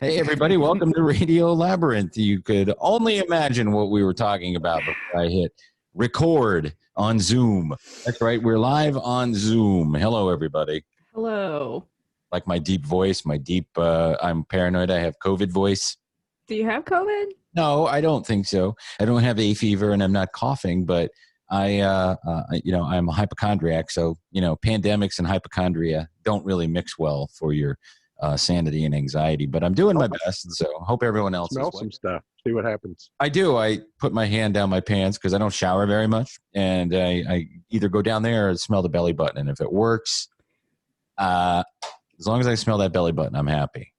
Hey, everybody. Welcome to Radio Labyrinth. You could only imagine what we were talking about before I hit record on Zoom. That's right. We're live on Zoom. Hello, everybody. Hello. Like my deep voice, I'm paranoid. I have COVID voice. Do you have COVID? No, I don't think so. I don't have a fever and I'm not coughing, but I'm a hypochondriac. So, pandemics and hypochondria don't really mix well for your sanity and anxiety, but I'm doing my best, so I hope everyone else smell some stuff. See what happens. I do. I put my hand down my pants because I don't shower very much, and I either go down there or smell the belly button, and if it works, as long as I smell that belly button, I'm happy.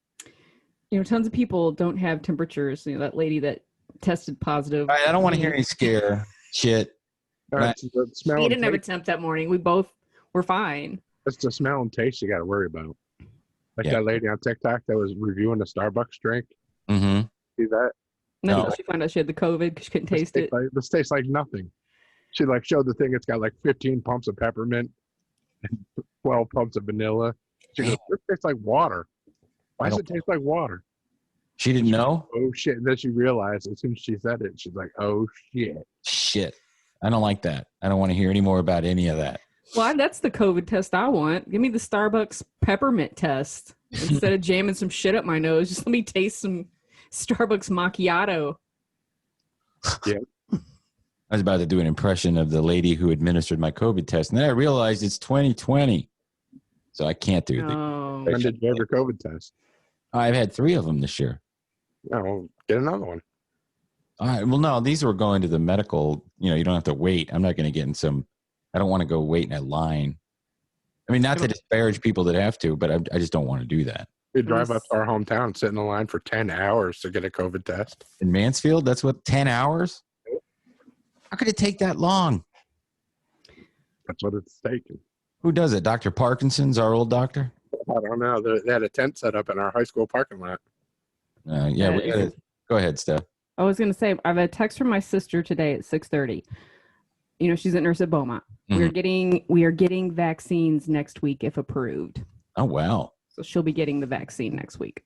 Tons of people don't have temperatures. That lady that tested positive. I don't want to hear any scare shit. She didn't have a temp that morning. We both were fine. It's the smell and taste you got to worry about. That lady on TikTok that was reviewing the Starbucks drink. Mm-hmm. See that? No. She found out she had the COVID because she couldn't taste it. This tastes like nothing. She showed the thing. It's got 15 pumps of peppermint and 12 pumps of vanilla. She goes, "This tastes like water. Why does it taste like water?" She didn't know? Oh, shit. And then she realized as soon as she said it, she's like, "Oh, shit." Shit. I don't like that. I don't want to hear any more about any of that. Well, that's the COVID test I want. Give me the Starbucks peppermint test. Instead of jamming some shit up my nose, just let me taste some Starbucks macchiato. Yeah. I was about to do an impression of the lady who administered my COVID test, and then I realized it's 2020, so I can't do that. When did you have your COVID test? I've had 3 of them this year. Oh, get another one. All right. Well, no, these were going to the medical. You don't have to wait. I'm not going to get in some. I don't want to go wait in a line. I mean, not to disparage people that have to, but I just don't want to do that. We drive up to our hometown, sit in the line for 10 hours to get a COVID test. In Mansfield? That's what, 10 hours? How could it take that long? That's what it's taking. Who does it? Dr. Parkinson's, our old doctor? I don't know. They had a tent set up in our high school parking lot. Go ahead, Steph. I was going to say, I have a text from my sister today at 6:30. She's a nurse at Beaumont. Mm-hmm. We are getting vaccines next week if approved. Oh, wow. So she'll be getting the vaccine next week.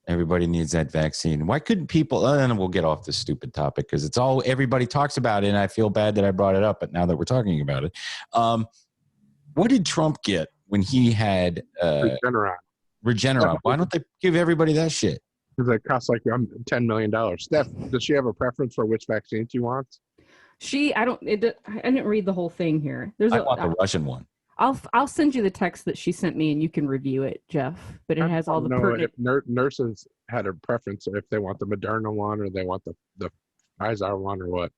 Everybody needs that vaccine. Why couldn't people, and we'll get off this stupid topic because it's all everybody talks about it, and I feel bad that I brought it up, but now that we're talking about it. What did Trump get when he had Regeneron? Why don't they give everybody that shit? Because it costs $10 million. Steph, does she have a preference for which vaccine she wants? I didn't read the whole thing here. I want the Russian one. I'll send you the text that she sent me and you can review it, Jeff. But it has all the pertinent. If nurses had a preference if they want the Moderna one or they want the Pfizer one or what.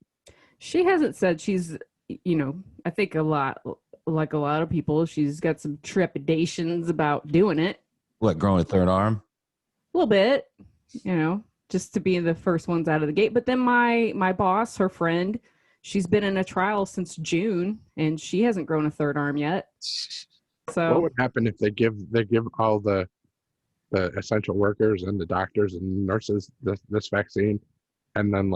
She hasn't said she's, I think like a lot of people, she's got some trepidations about doing it. What, growing a third arm? A little bit, just to be the first ones out of the gate. But then my boss, her friend, she's been in a trial since June, and she hasn't grown a third arm yet. So what would happen if they give all the essential workers and the doctors and nurses this vaccine, and then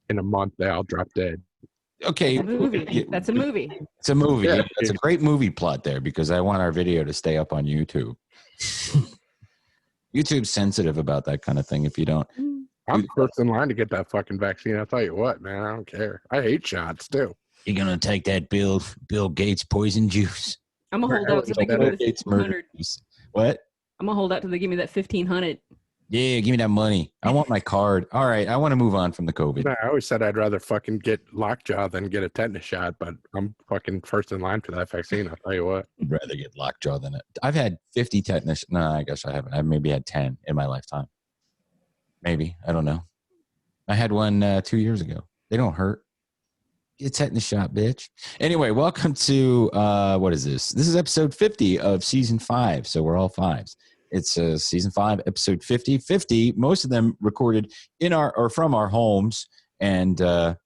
in a month they all drop dead? Okay, that's a movie. It's a movie. Yeah. It's a great movie plot there because I want our video to stay up on YouTube. YouTube's sensitive about that kind of thing. If you don't. I'm first in line to get that fucking vaccine. I'll tell you what, man, I don't care. I hate shots too. You're gonna take that Bill Gates poison juice? I'm gonna hold out till they give me the 1,500. What? I'm gonna hold out till they give me that 1,500. Yeah, give me that money. I want my card. All right, I want to move on from the COVID. No, I always said I'd rather fucking get lockjaw than get a tetanus shot, but I'm fucking first in line for that vaccine. I'll tell you what. I'd rather get lockjaw than it. I've had 50 tetanus. No, I guess I haven't. I've maybe had 10 in my lifetime. Maybe. I don't know. I had one 2 years ago. They don't hurt. Get set in the shop, bitch. Anyway, welcome to what is this? This is episode 50 of season 5. So we're all fives. It's season 5, episode 50. 50, most of them recorded in our or from our homes, and it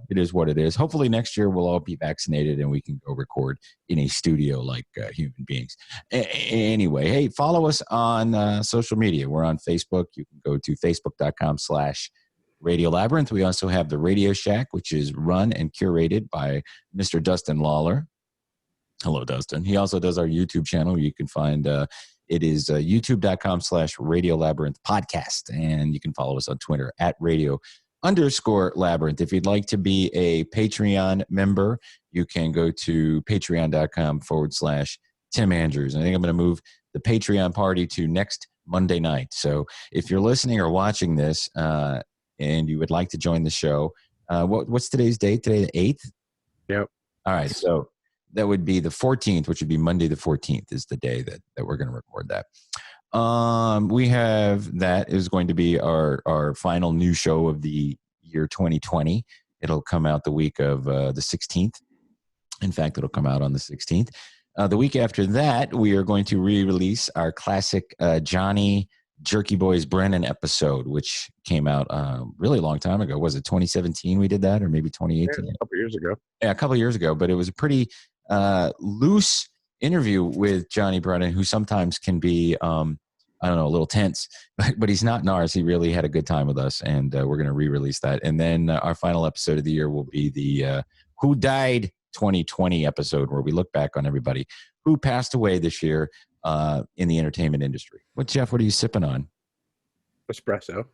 is what it is. Hopefully next year we'll all be vaccinated and we can go record in a studio like human beings. Anyway, hey, follow us on social media. We're on Facebook. You can go to facebook.com/Radio Labyrinth. We also have the Radio Shack, which is run and curated by Mr. Dustin Lollar. Hello, Dustin. He also does our YouTube channel. You can find it is youtube.com/Radio Labyrinth podcast. And you can follow us on Twitter @radio_Labyrinth. If you'd like to be a Patreon member, you can go to patreon.com/Tim Andrews. I think I'm going to move the Patreon party to next Monday night. So if you're listening or watching this, and you would like to join the show, what's today's date? Today, the 8th? Yep. All right. So that would be the 14th, which would be Monday the 14th is the day that we're going to record that. We have that is going to be our final new show of the year 2020. It'll come out the week of the 16th. In fact, it'll come out on the 16th. The week after that, we are going to re-release our classic Johnny Jerky Boys Brennan episode, which came out really long time ago. Was it 2017 we did that, or maybe 2018? Yeah, a couple years ago. Yeah, a couple years ago, but it was a pretty loose interview with Johnny Brennan, who sometimes can be, a little tense, but he's not in ours. He really had a good time with us, and we're going to re-release that. And then our final episode of the year will be the Who Died 2020 episode, where we look back on everybody who passed away this year in the entertainment industry. Jeff, what are you sipping on? Espresso.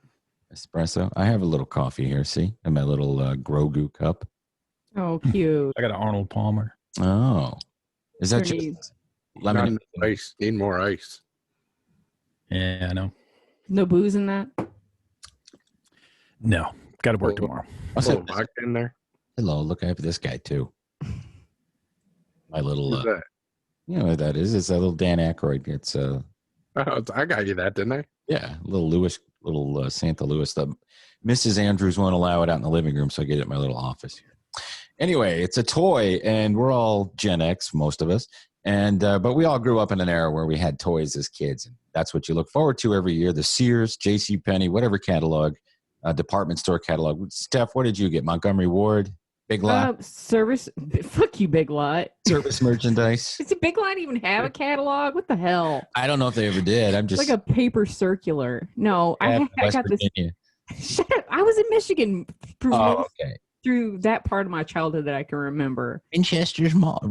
I have a little coffee here, see? In my little Grogu cup. Oh, cute. I got an Arnold Palmer. Oh. Is that just lemon? Ice. Need more ice. Yeah, I know. No booze in that? No. Got to work tomorrow. A little vodka in there. Hello, look, I have this guy too. My little... Who's that? You know what that is? It's a little Dan Aykroyd. It's I got you that, didn't I? yeah, little Santa Louis. The Mrs. Andrews won't allow it out in the living room, so I get it in my little office here. Anyway, it's a toy, and we're all Gen X, most of us, and but we all grew up in an era where we had toys as kids, and that's what you look forward to every year. The Sears, JCPenney, whatever catalog, department store catalog. Steph, what did you get? Montgomery Ward, Big Lot, service. Fuck you, Big Lot. service merchandise. Does Big Lot even have a catalog? What the hell? I don't know if they ever did. I'm It's just like a paper circular. No, I got this. Virginia. Shut up. I was in Michigan Oh, okay. through that part of my childhood that I can remember. Winchester Mall,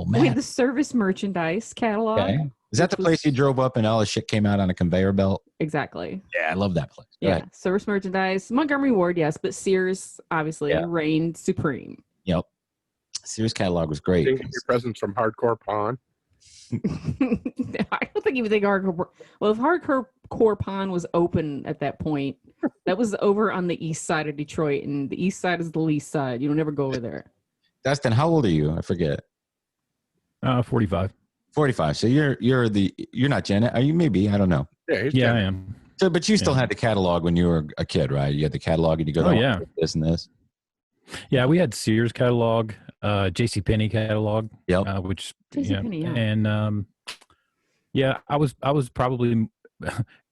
man. We had the service merchandise catalog. Okay. Is that the place you drove up and all the shit came out on a conveyor belt? Exactly. Yeah, I love that place. Go Yeah, ahead. service merchandise. Montgomery Ward, yes, but Sears obviously reigned supreme. Yep. Sears catalog was great. Didn't get your presents from Hardcore Pawn. I don't think even hardcore. Well, if hardcore pawn was open at that point, that was over on the east side of Detroit, and the east side is the least side. You don't ever go over there. Dustin, how old are you? I forget. 45. 45. So you're not Gen. Are you? Maybe, I don't know. Yeah, he's Yeah, I Gen- am. So, but you still had the catalog when you were a kid, right? You had the catalog and you go, Oh, yeah. this and this. Yeah, we had Sears catalog, JCPenney catalog, Yep. which JCPenney, yeah. and I was probably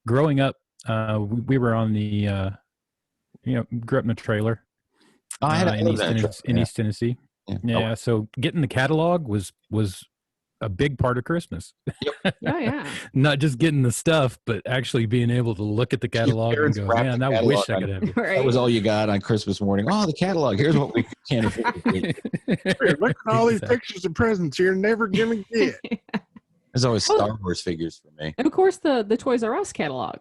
growing up. We were on the grew up in a trailer. Oh, I had in East Tennessee. Yeah. Yeah, so getting the catalog was a big part of Christmas. Oh yeah. Not just getting the stuff, but actually being able to look at the catalog and go, man, I wish I could have it. Right. That was all you got on Christmas morning. Oh, the catalog. Here's what we can't afford to get. Here, look at all these pictures and presents you're never gonna get. There's always Star Wars figures for me. And of course the Toys R Us catalog.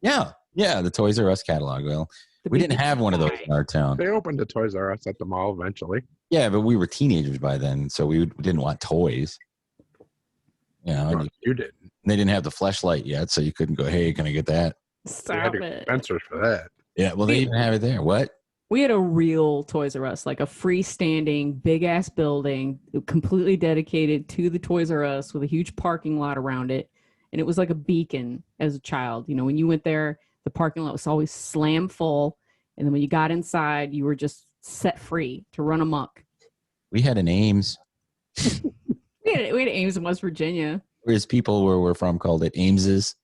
Yeah. Yeah. The Toys R Us catalog. Well, we didn't have one of those in our town. They opened a Toys R Us at the mall eventually. Yeah, but we were teenagers by then, so we didn't want toys. You know, No, you didn't. they didn't have the fleshlight yet, so you couldn't go, hey, can I get that? We had Stop to it. Spencer's for that. Yeah, well, they even have it there. What? We had a real Toys R Us, like a freestanding, big ass building, completely dedicated to the Toys R Us with a huge parking lot around it. And it was like a beacon as a child. When you went there, the parking lot was always slam full. And then when you got inside, you were just set free to run amok. We had an Ames. We had Ames in West Virginia. Whereas people where we're from called it Ames's.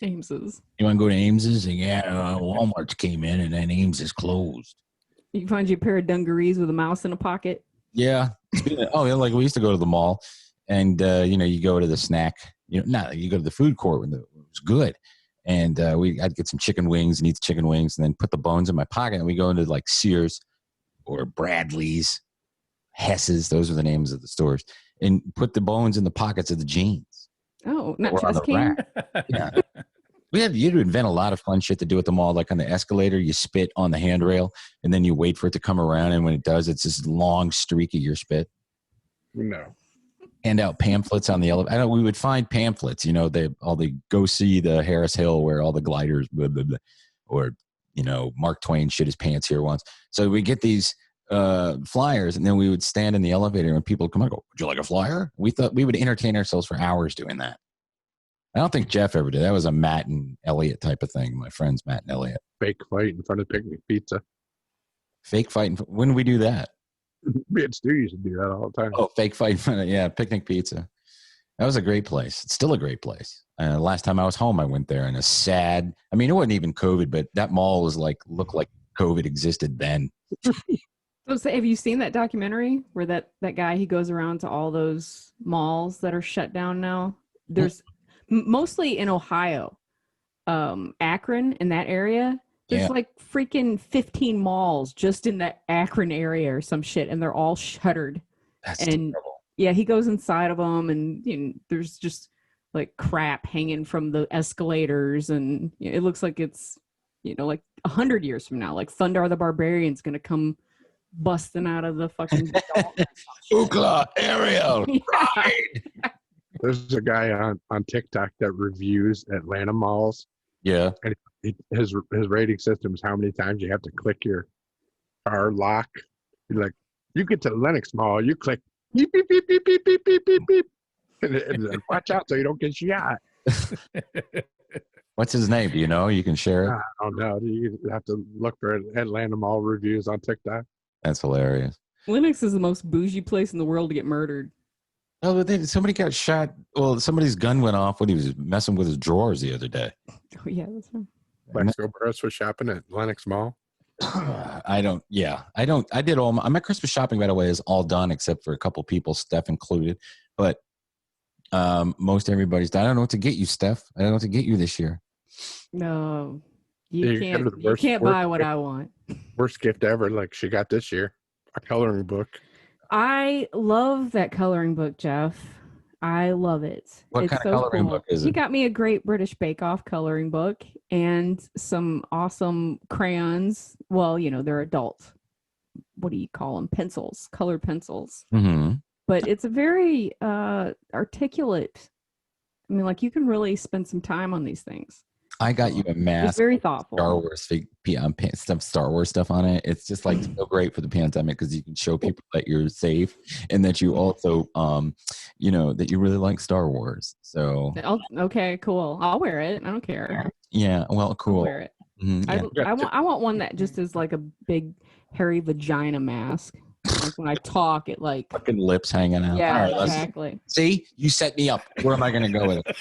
Ames's. You want to go to Ames's? And Walmart's came in and then Ames's closed. You can find you a pair of dungarees with a mouse in a pocket. Yeah. Oh, yeah. Like we used to go to the mall and, you go to the snack, you go to the food court when it was good. And I'd get some chicken wings and eat the chicken wings and then put the bones in my pocket. And we go into like Sears or Bradley's, Hess's. Those are the names of the stores. And put the bones in the pockets of the jeans. Oh, not chest king? Yeah. You'd invent a lot of fun shit to do at the mall. Like on the escalator, you spit on the handrail and then you wait for it to come around. And when it does, it's this long streak of your spit. No. Hand out pamphlets on the elevator. I know we would find pamphlets, all the go see the Harris Hill where all the gliders, blah, blah, blah, or, Mark Twain shit his pants here once. So we get these flyers and then we would stand in the elevator and people would come out and go, would you like a flyer? We thought we would entertain ourselves for hours doing that. I don't think Jeff ever did. That was a Matt and Elliot type of thing. My friends, Matt and Elliot. Fake fight in front of Picnic Pizza. Fake fight. When did we do that? Me and Stu used to do that all the time. Oh, fake fight in front of, Picnic Pizza. That was a great place. It's still a great place. Last time I was home, I went there in it wasn't even COVID, but that mall looked like COVID existed then. So have you seen that documentary where that guy, he goes around to all those malls that are shut down now? There's mostly in Ohio, Akron, in that area. There's like freaking 15 malls just in that Akron area or some shit, and they're all shuttered. That's and terrible. Yeah, he goes inside of them, and there's just like crap hanging from the escalators, and it looks like it's like 100 years from now, like Thundar the Barbarian's gonna come busting out of the fucking Ookla, Ariel, yeah. There's a guy on TikTok that reviews Atlanta malls. Yeah. And his rating system is how many times you have to click your car lock. You're like, you get to Lenox Mall, you click beep, beep, beep, beep, beep, beep, beep, beep, beep. And watch out so you don't get shot. What's his name? Do you know? You can share it. I don't know. You have to look for Atlanta Mall reviews on TikTok. That's hilarious. Lenox is the most bougie place in the world to get murdered. Oh, but somebody got shot. Well, somebody's gun went off when he was messing with his drawers the other day. Oh, yeah. That's right. Mexico Burris was shopping at Lenox Mall. I did all my Christmas shopping, by the way, is all done except for a couple people, Steph included. But most everybody's done. I don't know what to get you, Steph. I don't know what to get you this year. No, you can't buy what I want. Worst gift ever, like she got this year, a coloring book. I love that coloring book, Jeff. I love it. What kind of coloring book is it? He got me a Great British Bake Off coloring book and some awesome crayons. Well, they're adult. What do you call them? Pencils, colored pencils. Mm-hmm. But it's a very articulate. I mean, like you can really spend some time on these things. I got you a mask. It's very thoughtful. Star Wars Star Wars stuff on it. It's just like so great for the pandemic because you can show people that you're safe and that you also, that you really like Star Wars. So okay, cool. I'll wear it. I don't care. Yeah, well, cool. I'll wear it. Mm-hmm, yeah. I want one that just is like a big hairy vagina mask. Like when I talk, it like fucking lips hanging out. Yeah, right, exactly. See, you set me up. Where am I going to go with it?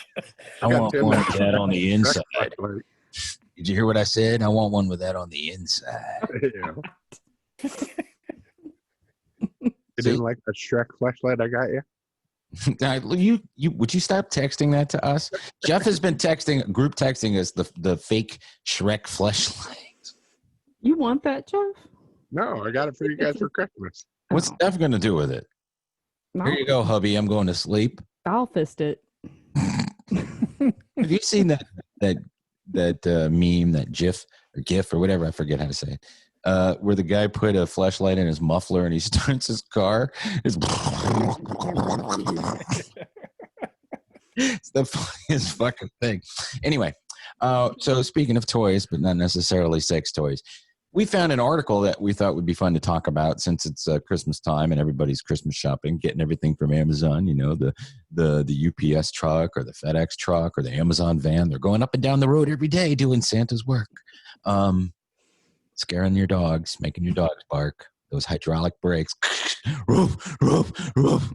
I want one with that on the inside. Did you hear what I said? I want one with that on the inside. Yeah. You didn't like that Shrek flashlight I got you? You would you stop texting that to us? Jeff has been group texting us the fake Shrek flashlight. You want that, Jeff? No, I got it for you guys for Christmas. What's Steph going to do with it? No. Here you go, hubby. I'm going to sleep. I'll fist it. Have you seen that meme, that GIF or whatever? I forget how to say it. Where the guy put a flashlight in his muffler and he starts his car. It's the funniest fucking thing. Anyway, so speaking of toys, but not necessarily sex toys, we found an article that we thought would be fun to talk about since it's Christmas time and everybody's Christmas shopping, getting everything from Amazon, the UPS truck or the FedEx truck or the Amazon van. They're going up and down the road every day doing Santa's work. Scaring your dogs, making your dogs bark. those hydraulic brakes. Roof, roof, roof.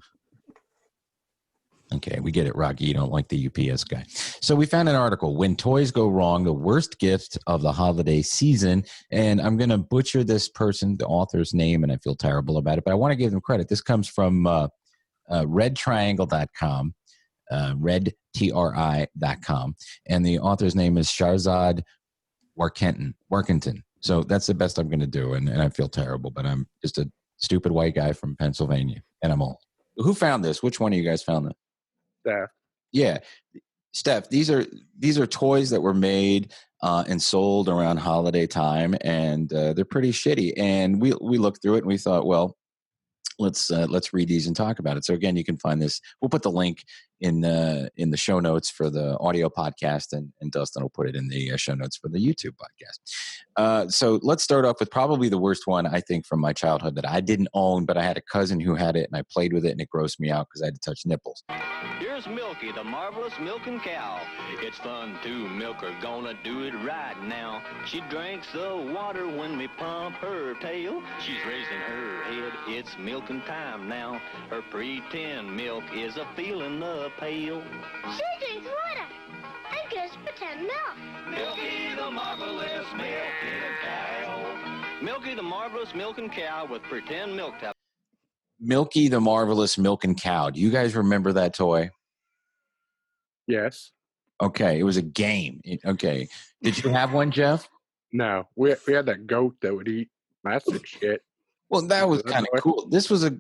Okay, we get it, Rocky. You don't like the UPS guy. So we found an article, When Toys Go Wrong, the Worst Gift of the Holiday Season. And I'm going to butcher this person, the author's name, and I feel terrible about it, but I want to give them credit. This comes from redtriangle.com, redtri.com. And the author's name is Shahrzad Warkentin. So that's the best I'm going to do, and I feel terrible, but I'm just a stupid white guy from Pennsylvania, and I'm old. Who found this? Which one of you guys found this? Steph. Yeah, Steph. These are toys that were made and sold around holiday time, and they're pretty shitty. And we looked through it and we thought, well, let's read these and talk about it. So again, you can find this. We'll put the link in the show notes for the audio podcast, and Dustin will put it in the show notes for the YouTube podcast. So let's start off with probably the worst one, I think, from my childhood that I didn't own, but I had a cousin who had it, and I played with it, and it grossed me out because I had to touch nipples. Here's Milky, the marvelous milking cow. It's fun to milk her, gonna do it right now. She drinks the water when we pump her tail. She's raising her head, it's milking time now. Her pretend milk is a feeling the pail. She drinks water and gives pretend milk. Milky, the marvelous milking cow. Milky, the marvelous milking cow with pretend milk tap. Milky, the Marvelous Milking Cow. Do you guys remember that toy? Yes. Okay, it was a game. Okay. Did you have one, Jeff? No. We had that goat that would eat plastic shit. Well, that was kind of cool. This was a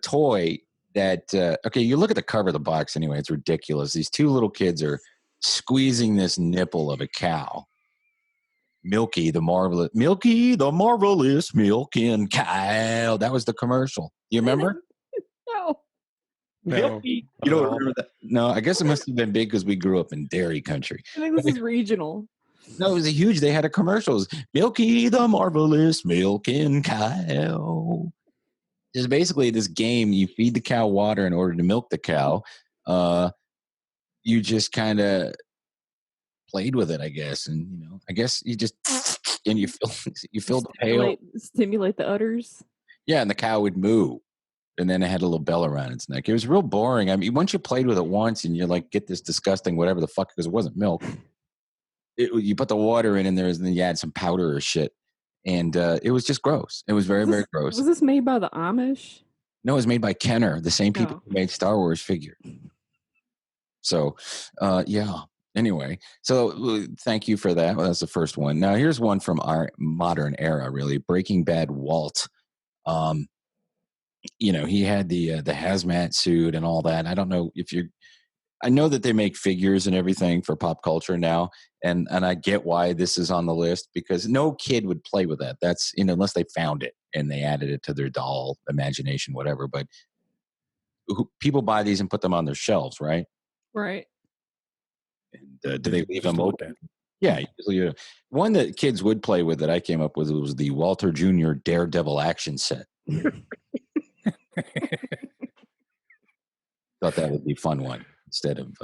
toy that, okay, you look at the cover of the box anyway. It's ridiculous. These two little kids are squeezing this nipple of a cow. Milky, the marvelous milking cow. That was the commercial. You remember? No. Milky. You don't remember that? No, I guess it must have been big because we grew up in dairy country. I think this is regional. No, it was a huge. They had a commercials. Milky, the marvelous milking cow. There's basically this game. You feed the cow water in order to milk the cow. You just kind of played with it, I guess, and I guess you just and you fill the pail. Stimulate the udders. Yeah, and the cow would moo, and then it had a little bell around its neck. It was real boring. I mean, once you played with it once, and you get this disgusting whatever the fuck, because it wasn't milk. You put the water in, and then you add some powder or shit, and it was just gross. It was very, very gross. Was this made by the Amish? No, it was made by Kenner, the same people who made Star Wars figure. So, yeah. Anyway, so thank you for that. Well, that's the first one. Now, here's one from our modern era, really. Breaking Bad Walt. He had the hazmat suit and all that. I don't know if I know that they make figures and everything for pop culture now, and I get why this is on the list, because no kid would play with that. That's, unless they found it and they added it to their doll imagination, whatever. But people buy these and put them on their shelves, right? Right. And do they leave them open? Yeah. Usually, one that kids would play with that I came up with was the Walter Jr. Daredevil action set. Thought that would be a fun one instead of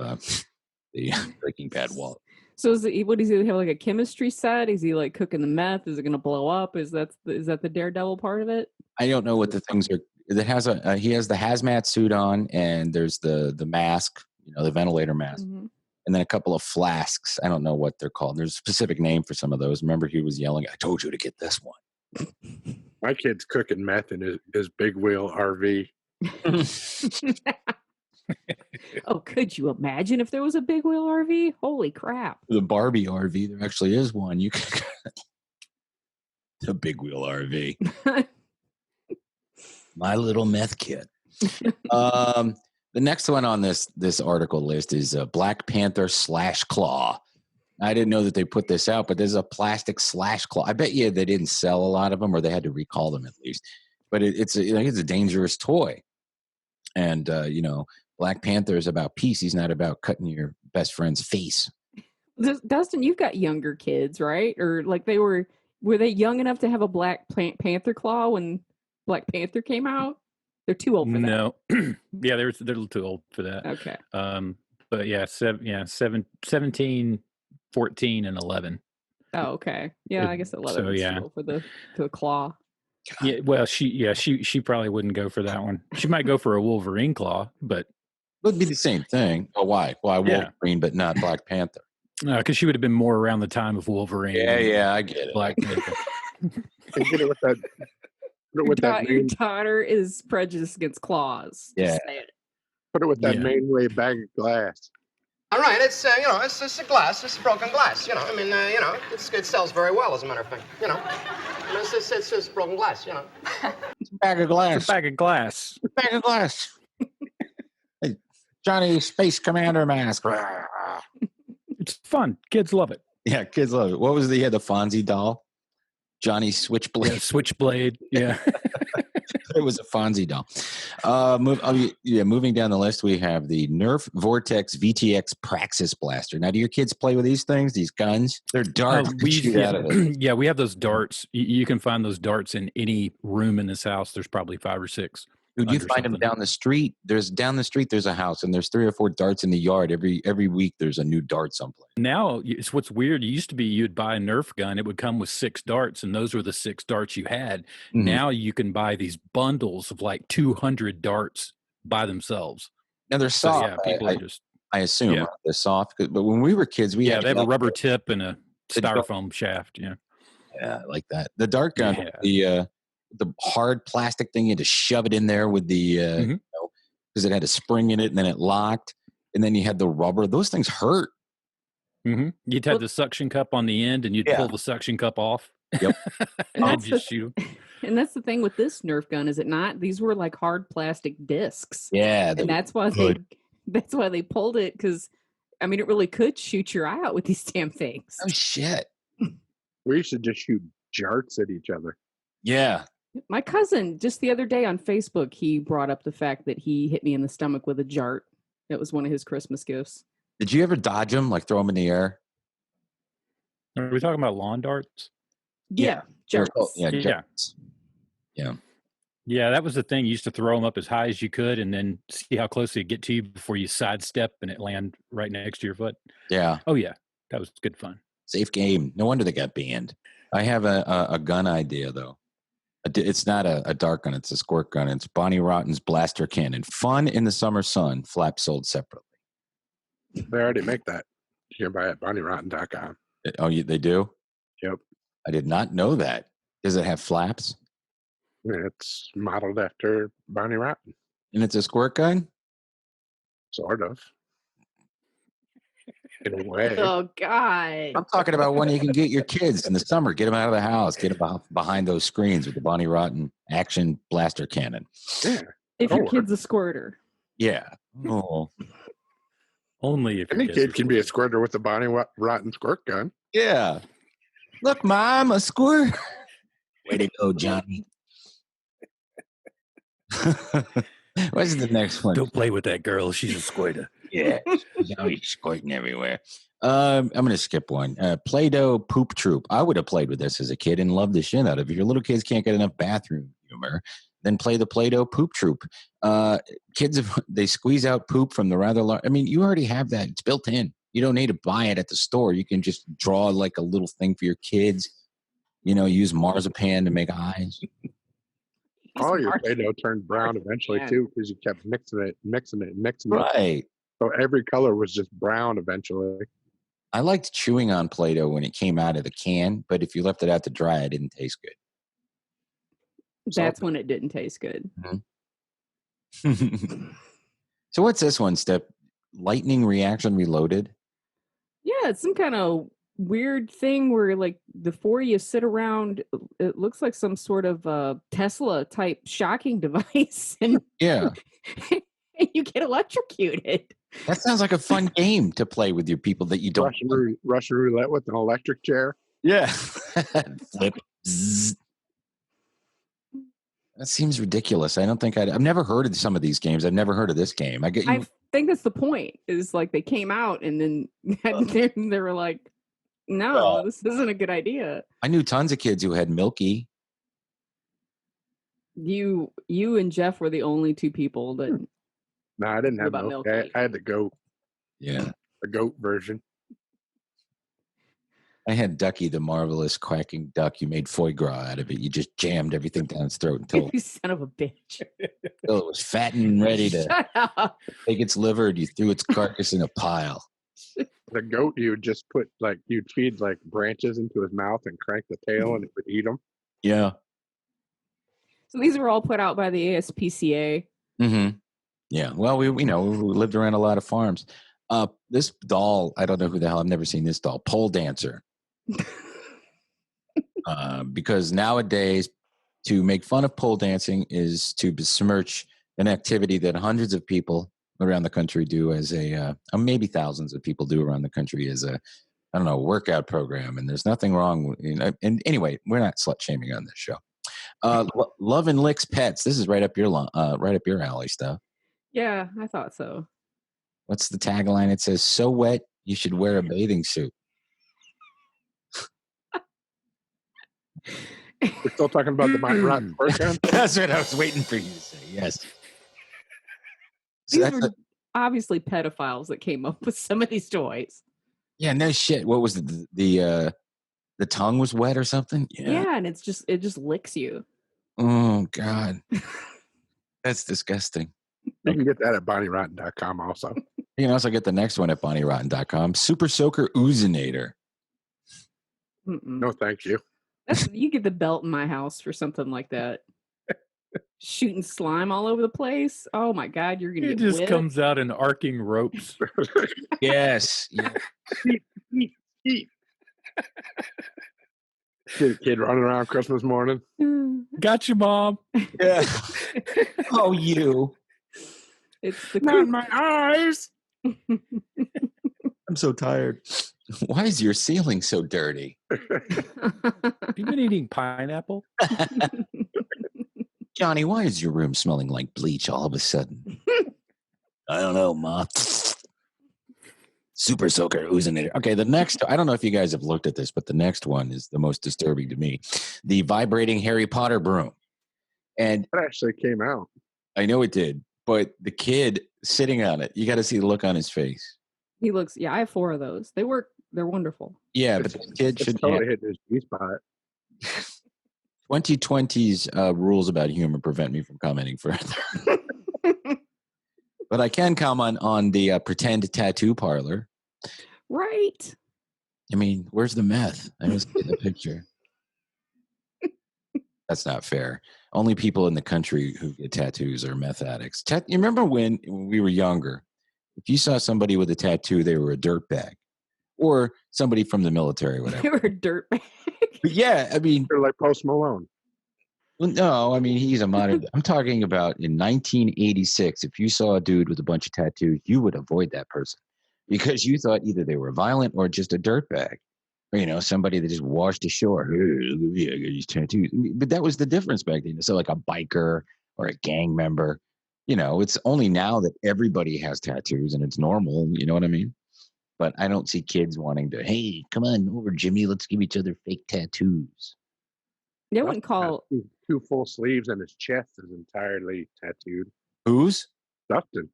the Breaking Bad Walt. So what does he have, like a chemistry set? Is he like cooking the meth? Is it going to blow up? Is that the Daredevil part of it? I don't know what the things are. It has he has the hazmat suit on, and there's the mask, the ventilator mask. Mm-hmm. And then a couple of flasks. I don't know what they're called. There's a specific name for some of those. Remember, he was yelling, "I told you to get this one." My kid's cooking meth in his big wheel RV. Oh, could you imagine if there was a big wheel RV? Holy crap. The Barbie RV, there actually is one. You can the big wheel RV. My little meth kit. The next one on this article list is Black Panther / I didn't know that they put this out, but there's a plastic / I bet you they didn't sell a lot of them, or they had to recall them at least. But it's a dangerous toy. And, Black Panther is about peace. He's not about cutting your best friend's face. Dustin, you've got younger kids, right? Or like were they young enough to have a Black Panther claw when Black Panther came out? They're too old for that. No. Yeah, they're a little too old for that. Okay. But yeah, 17, 14, and 11. Oh, okay. Yeah, I guess 11 is too old for the claw. Yeah, well, she probably wouldn't go for that one. She might go for a Wolverine claw, but It would be the same thing. Oh, why? Why Yeah. Wolverine, but not Black Panther? because she would have been more around the time of Wolverine. Yeah, than yeah, I get it. Black Panther. And get it with that. Put it with that Your main. daughter is prejudiced against claws. Yeah. Just say it. Put it with that Yeah. Mainway bag of glass. All right, it's it's a glass, it's broken glass. I mean, it sells very well, as a matter of fact. It's just broken glass. It's a bag of glass. It's a bag of glass. Bag of glass. Hey, Johnny Space Commander mask. It's fun. Kids love it. Yeah, kids love it. What was he had the Fonzie doll? Johnny Switchblade. Yeah, Switchblade. Yeah. It was a Fonzie doll. Moving down the list, we have the Nerf Vortex VTX Praxis blaster. Now, do your kids play with these things? These guns? They're dark. Yeah, we have those darts. You can find those darts in any room in this house. There's probably 5 or 6. Dude, you find them down the street. There's a house, and there's 3 or 4 darts in the yard. Every week, there's a new dart someplace. Now, it's what's weird. It used to be you'd buy a Nerf gun. It would come with 6 darts, and those were the 6 darts you had. Mhm. Now you can buy these bundles of like 200 darts by themselves. Now they're So, soft. yeah, people are just I assume Yeah. they're soft. But when we were kids, we had they have a rubber tip and a The dart- styrofoam shaft. Yeah. Yeah, I like that. The dart gun, Yeah. the hard plastic thing, you had to shove it in there with the Mhm. because it had a spring in it, and then it locked, and then you had the rubber. Those things hurt. Mm-hmm. You'd have Well- the suction cup on the end, and you'd Yeah. pull the suction cup off. Yep. And and that's just shoot 'em. And that's the thing with this Nerf gun, is it not? These were like hard plastic discs. Yeah, And that's why they pulled it, because I mean, it really could shoot your eye out with these damn things. oh shit. We used to just shoot jarts at each other. Yeah, My cousin, just the other day on Facebook, he brought up the fact that he hit me in the stomach with a jart. That was one of his Christmas gifts. did you ever dodge them, like throw them in the air? Are we talking about lawn darts? Yeah, They're jarts. called- yeah, Yeah. jarts. Yeah. Yeah, that was the thing. You used to throw them up as high as you could, and then see how close they get to you before you sidestep and it land right next to your foot. Yeah, Oh yeah, that was good fun. safe game. No wonder they got banned. I have a gun idea though. It's not a dart gun. It's a squirt gun. It's Bonnie Rotten's blaster cannon. Fun in the summer sun. Flap sold separately. They already make that. You can buy it at BonnieRotten.com. Oh, they do? Yep. I did not know that. Does it have flaps? It's modeled after Bonnie Rotten, And it's a squirt gun? sort of. In a way. Oh God! I'm talking about when you can get your kids in the summer. Get them out of the house. Get them behind those screens with the Bonnie Rotten action blaster cannon. Yeah. If your Oh, kid's a squirter, Yeah. Oh, Only if Any your kid kids can are be a squirters. squirter with a Bonnie Rotten squirt gun. yeah. Look, Mom, a squirt. Way to go, Johnny. What's the next one? Don't play with that girl. She's a squirter. Yeah, Johnny's squirting everywhere. I'm going to skip one. Play-Doh Poop Troop. I would have played with this as a kid and loved the shit out of it. If your little kids can't get enough bathroom humor, then play the Play-Doh Poop Troop. Kids, they squeeze out poop from the rather large. I mean, you already have that. It's built in. You don't need to buy it at the store. You can just draw like a little thing for your kids. Use marzipan to make eyes. All your Play-Doh turned brown eventually Yeah. too, because you kept mixing it. Right. So every color was just brown eventually. I liked chewing on Play-Doh when it came out of the can, but if you left it out to dry, it didn't taste good. that's when it didn't taste good. So what's this one, Step? Lightning Reaction Reloaded? Yeah, it's some kind of weird thing where like the 4 of you sit around. It looks like some sort of Tesla type shocking device, and Yeah. you get electrocuted. That sounds like a fun game to play with your people that you don't. Russian roulette with an electric chair. Yeah. Flip. Zzz. That seems ridiculous. I don't think I've never heard of some of these games. I've never heard of this game. I think that's the point. Is like they came out and then they were like, "No, this isn't a good idea." I knew tons of kids who had Milky. You and Jeff were the only two people that. No, I didn't have What about milk. Milky? I had the goat Yeah. version. I had Ducky the Marvelous Quacking Duck. You made foie gras out of it. You just jammed everything down its throat until You son of a bitch. it was fattened and ready to Shut up. take its liver. And you threw its carcass in a pile. The goat, you would just put you'd feed branches into his mouth and crank the tail, and it would eat them. Yeah. So these were all put out by the ASPCA. Mm-hmm. Yeah. Well, we lived around a lot of farms. This doll, I don't know who the hell. I've never seen this doll. Pole dancer. Because nowadays, to make fun of pole dancing is to besmirch an activity that hundreds of people around the country do as maybe thousands of people do around the country as a, I don't know, workout program. And there's nothing wrong with, and anyway, we're not slut shaming on this show. Love and Licks Pets. This is right up your alley stuff. Yeah, I thought so. What's the tagline? It says, "So wet, you should wear a bathing suit." We're still talking about the rotten squirt gun? That's what I was waiting for you to say. Yes. So These were obviously pedophiles that came up with some of these toys. Yeah, no shit. What was the tongue was wet or something? Yeah, and it just licks you. Oh God, that's disgusting. You can get that at BonnieRotten.com also. You can also get the next one at BonnieRotten.com. Super Soaker Oozinator. No, thank you. You get the belt in my house for something like that. Shooting slime all over the place. Oh my God, you're gonna It get just whipped. comes out in arcing ropes. Yes. Yeah. Eat. See the kid running around Christmas morning. Got you, Mom. Yeah. Oh, you. It's the Not my eyes. I'm so tired. Why is your ceiling so dirty? Have you been eating pineapple? Johnny, why is your room smelling like bleach all of a sudden? I don't know, Ma. Super Soaker Oozinator. Okay, the next, I don't know if you guys have looked at this, but the next one is the most disturbing to me. The Vibrating Harry Potter Broom. And That actually came out. I know it did, but the kid sitting on it, you got to see the look on his face. He looks. Yeah, I have 4 of those. They work. They're wonderful. Yeah, but the kid should totally hit his G-spot. 2020's rules about humor prevent me from commenting further. But I can comment on the pretend tattoo parlor. Right. I mean, where's the meth? I just get the picture. That's not fair. Only people in the country who get tattoos are meth addicts. You remember when we were younger, if you saw somebody with a tattoo, they were a dirtbag. Or somebody from the military, whatever. They were a dirtbag. But yeah, I mean, They're like Post Malone. well, no, I mean, he's a modern. I'm talking about in 1986. If you saw a dude with a bunch of tattoos, you would avoid that person because you thought either they were violent or just a dirtbag, or somebody that just washed ashore. Hey, look at me, I got these tattoos. But that was the difference back then. So like a biker or a gang member, it's only now that everybody has tattoos and it's normal. You know what I mean? But I don't see kids wanting to. Hey, come on over, Jimmy. Let's give each other fake tattoos. They wouldn't call. Two full sleeves and his chest is entirely tattooed. Who's? Dustin.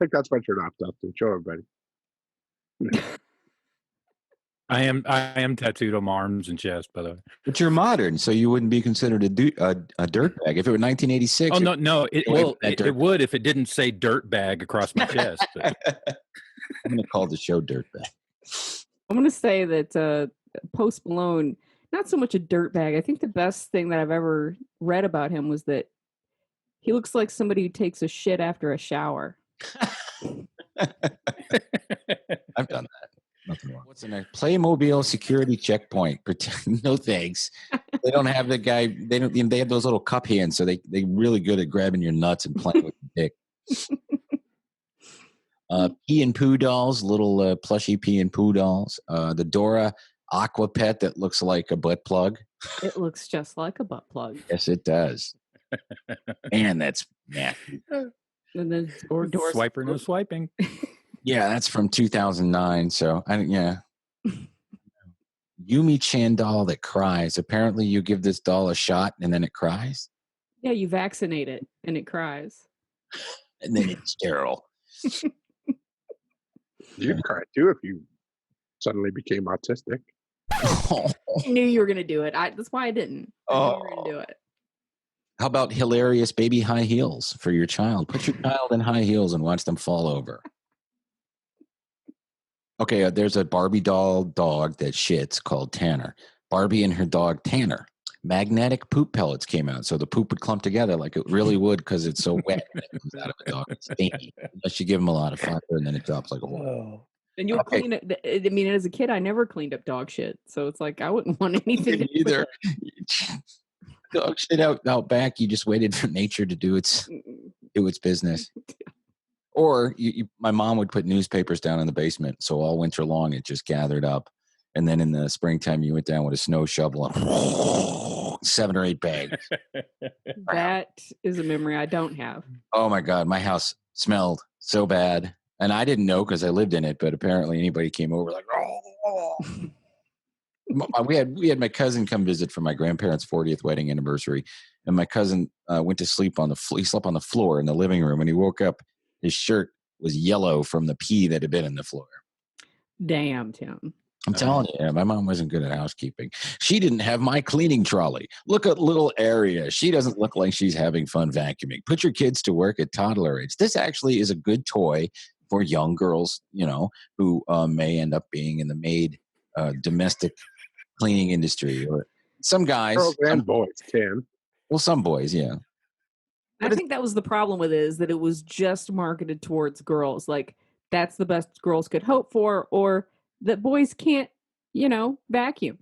Take that sweatshirt off, Dustin. Show everybody. I am tattooed on my arms and chest, by the way. But you're modern, so you wouldn't be considered a dirtbag. If it were 1986. Oh no! It would if it didn't say "dirt bag" across my chest. I'm going to call the show Dirtbag. I'm going to say that Post Malone, not so much a dirtbag. I think the best thing that I've ever read about him was that he looks like somebody who takes a shit after a shower. I've done that. Nothing wrong. What's the next? Playmobil security checkpoint. No thanks. They don't have the guy. They have those little cup hands, so they really good at grabbing your nuts and playing with your dick. Pee and poo dolls, little plushy pee and poo dolls. The Dora Aqua Pet that looks like a butt plug. It looks just like a butt plug. Yes, it does. And that's nasty. And then Dora Swiper, no swiping. Yeah, that's from 2009. So, yeah. Yumi Chan doll that cries. Apparently, you give this doll a shot and then it cries. Yeah, you vaccinate it and it cries. And then it's sterile. You'd cry too if you suddenly became autistic. I knew you were gonna do it. That's why I didn't. I knew you were gonna do it. How about hilarious baby high heels for your child? Put your child in high heels and watch them fall over. Okay, there's a Barbie doll dog that shits called Tanner. Barbie and her dog Tanner. Magnetic poop pellets came out, so the poop would clump together like it really would because it's so wet when it comes out of a dog. It's stinky. Unless you give them a lot of fire, and then it drops like a hole. And you'll clean it. I mean, as a kid, I never cleaned up dog shit, so it's like I wouldn't want anything to do with either. Dog shit out back. You just waited for nature to do its business. Or my mom would put newspapers down in the basement, so all winter long it just gathered up, and then in the springtime you went down with a snow shovel and 7 or 8 bags. That is a memory I don't have. Oh my God, my house smelled so bad, and I didn't know because I lived in it, but apparently anybody came over like, oh. We had my cousin come visit for my grandparents' 40th wedding anniversary, and my cousin went to sleep on the he slept on the floor in the living room, and he woke up. His shirt was yellow from the pee that had been in the floor. Damn, Tim. I'm telling you, my mom wasn't good at housekeeping. She didn't have my cleaning trolley. Look at little Aria. She doesn't look like she's having fun vacuuming. Put your kids to work at toddler age. This actually is a good toy for young girls, who may end up being in the maid domestic cleaning industry. Or some guys. Girls and boys can. Well, some boys, yeah. I think that was the problem with it, is that it was just marketed towards girls. Like, that's the best girls could hope for, or that boys can't, vacuum.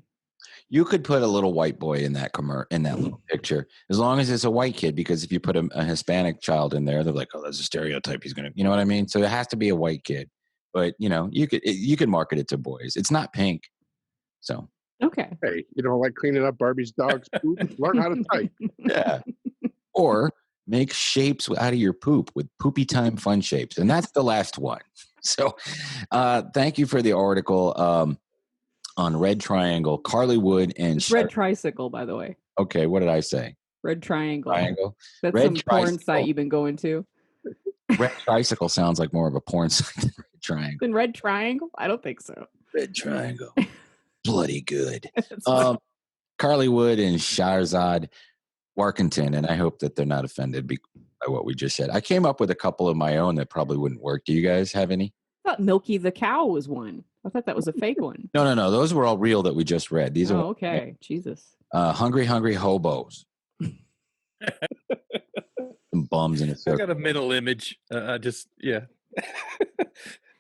You could put a little white boy in that little picture, as long as it's a white kid, because if you put a Hispanic child in there, they're like, oh, that's a stereotype. He's going to, you know what I mean? So it has to be a white kid. But, you could market it to boys. It's not pink. So. Okay. Hey, you don't like cleaning up Barbie's dog's poop? Learn how to type. Yeah. Or make shapes out of your poop with Poopy Time Fun Shapes. And that's the last one. So thank you for the article on Red Triangle, Carly Wood, and Red Tricycle, by the way. Okay, what did I say? Red Triangle. That's Red some porn Tricycle. site you've been going to. Red Tricycle sounds like more of a porn site than Red Triangle. Than Red Triangle? I don't think so. Red Triangle. Bloody good. Carly Wood and Shahrzad Warkentin, and I hope that they're not offended by what we just said. I came up with a couple of my own that probably wouldn't work. Do you guys have any? I thought Milky the Cow was one. I thought that was a fake one. No. Those were all real that we just read. These are okay. Jesus. Hungry Hobos. Some bums in a circle. I got a mental image. Yeah.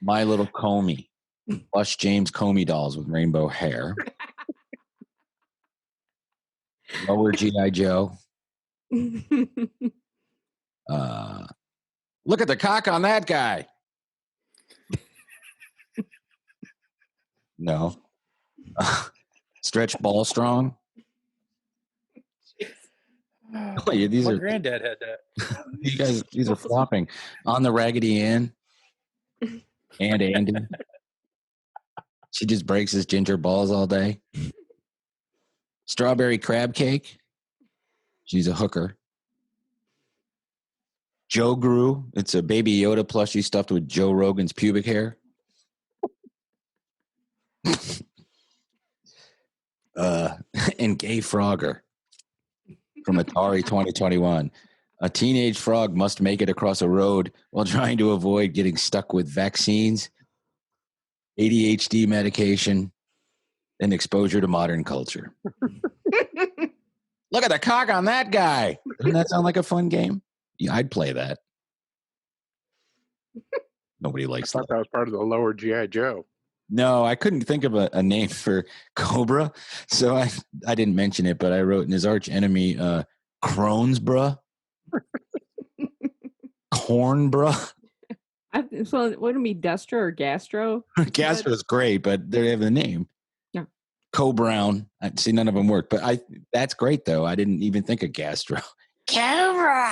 My Little Comey. Plush James Comey dolls with rainbow hair. Lower G.I. Joe. Look at the cock on that guy. No. Stretch Ball Strong. Oh, yeah, My granddad had that. You guys, these are flopping. On the Raggedy Ann. And Andy. She just breaks his ginger balls all day. Strawberry Crab Cake. She's a hooker. Joe Grew. It's a Baby Yoda plushie stuffed with Joe Rogan's pubic hair. And Gay Frogger from Atari 2021. A teenage frog must make it across a road while trying to avoid getting stuck with vaccines, ADHD medication, and exposure to modern culture. Look at the cock on that guy. Doesn't that sound like a fun game? Yeah, I'd play that. Nobody likes I thought that was part of the lower G.I. Joe. No, I couldn't think of a name for Cobra, so I didn't mention it, but I wrote in his arch enemy, Crohn'sbruh. Cornbruh. So what would it be, Destra or Gastro? Gastro's great, but they have the name. Yeah. Co-Brown. I see none of them work, but that's great though. I didn't even think of Gastro. Cobra.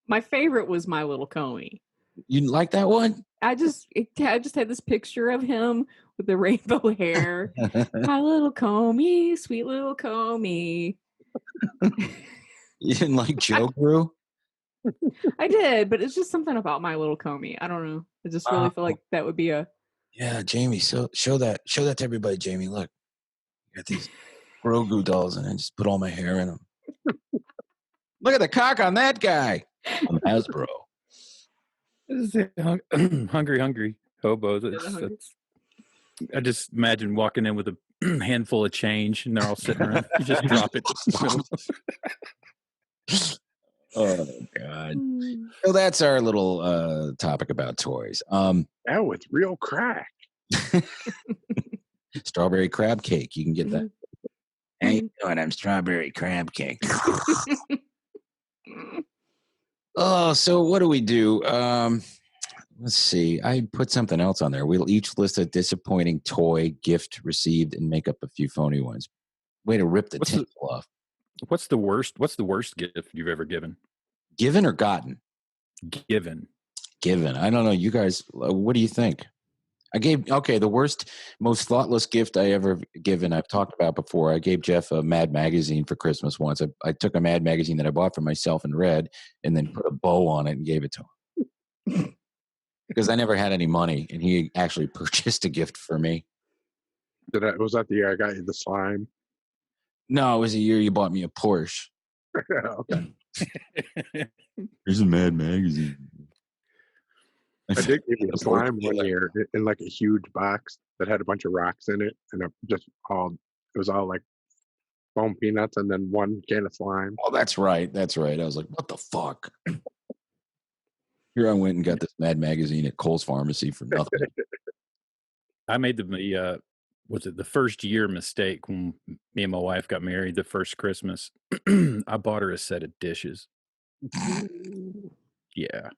My favorite was My Little Comey. You like that one? I just had this picture of him with the rainbow hair. My little Comey, sweet little Comey. You didn't like Joe Grew? I did, but it's just something about My Little Comey. I don't know. I just really feel like that would be a Yeah, Jamie, so show that to everybody, Jamie. Look, I got these Grogu dolls, and I just put all my hair in them. Look at the cock on that guy. I'm Hasbro. This is hungry hobos. I just imagine walking in with a handful of change, and they're all sitting around. You just drop it. Oh God! So that's our little topic about toys. Now it's real crack. Strawberry crab cake. You can get that. How you doing? I'm strawberry crab cake. Oh, so what do we do? Let's see. I put something else on there. We'll each list a disappointing toy gift received and make up a few phony ones. Way to rip the tinsel off. What's the worst gift you've ever given? Given or gotten? Given. I don't know. You guys, what do you think? The worst, most thoughtless gift I ever given, I've talked about before. I gave Jeff a Mad magazine for Christmas once. I took a Mad magazine that I bought for myself in red and then put a bow on it and gave it to him. Because I never had any money, and he actually purchased a gift for me. Was that the year I got you the slime? No, it was the year you bought me a Porsche. Okay. Here's a Mad magazine. I did give you a slime one year in like a huge box that had a bunch of rocks in it, and it was all like foam peanuts and then one can of slime. Oh, that's right. I was like, what the fuck? Here I went and got this Mad magazine at Kohl's Pharmacy for nothing. I made the first year mistake when me and my wife got married the first Christmas. I bought her a set of dishes. Yeah.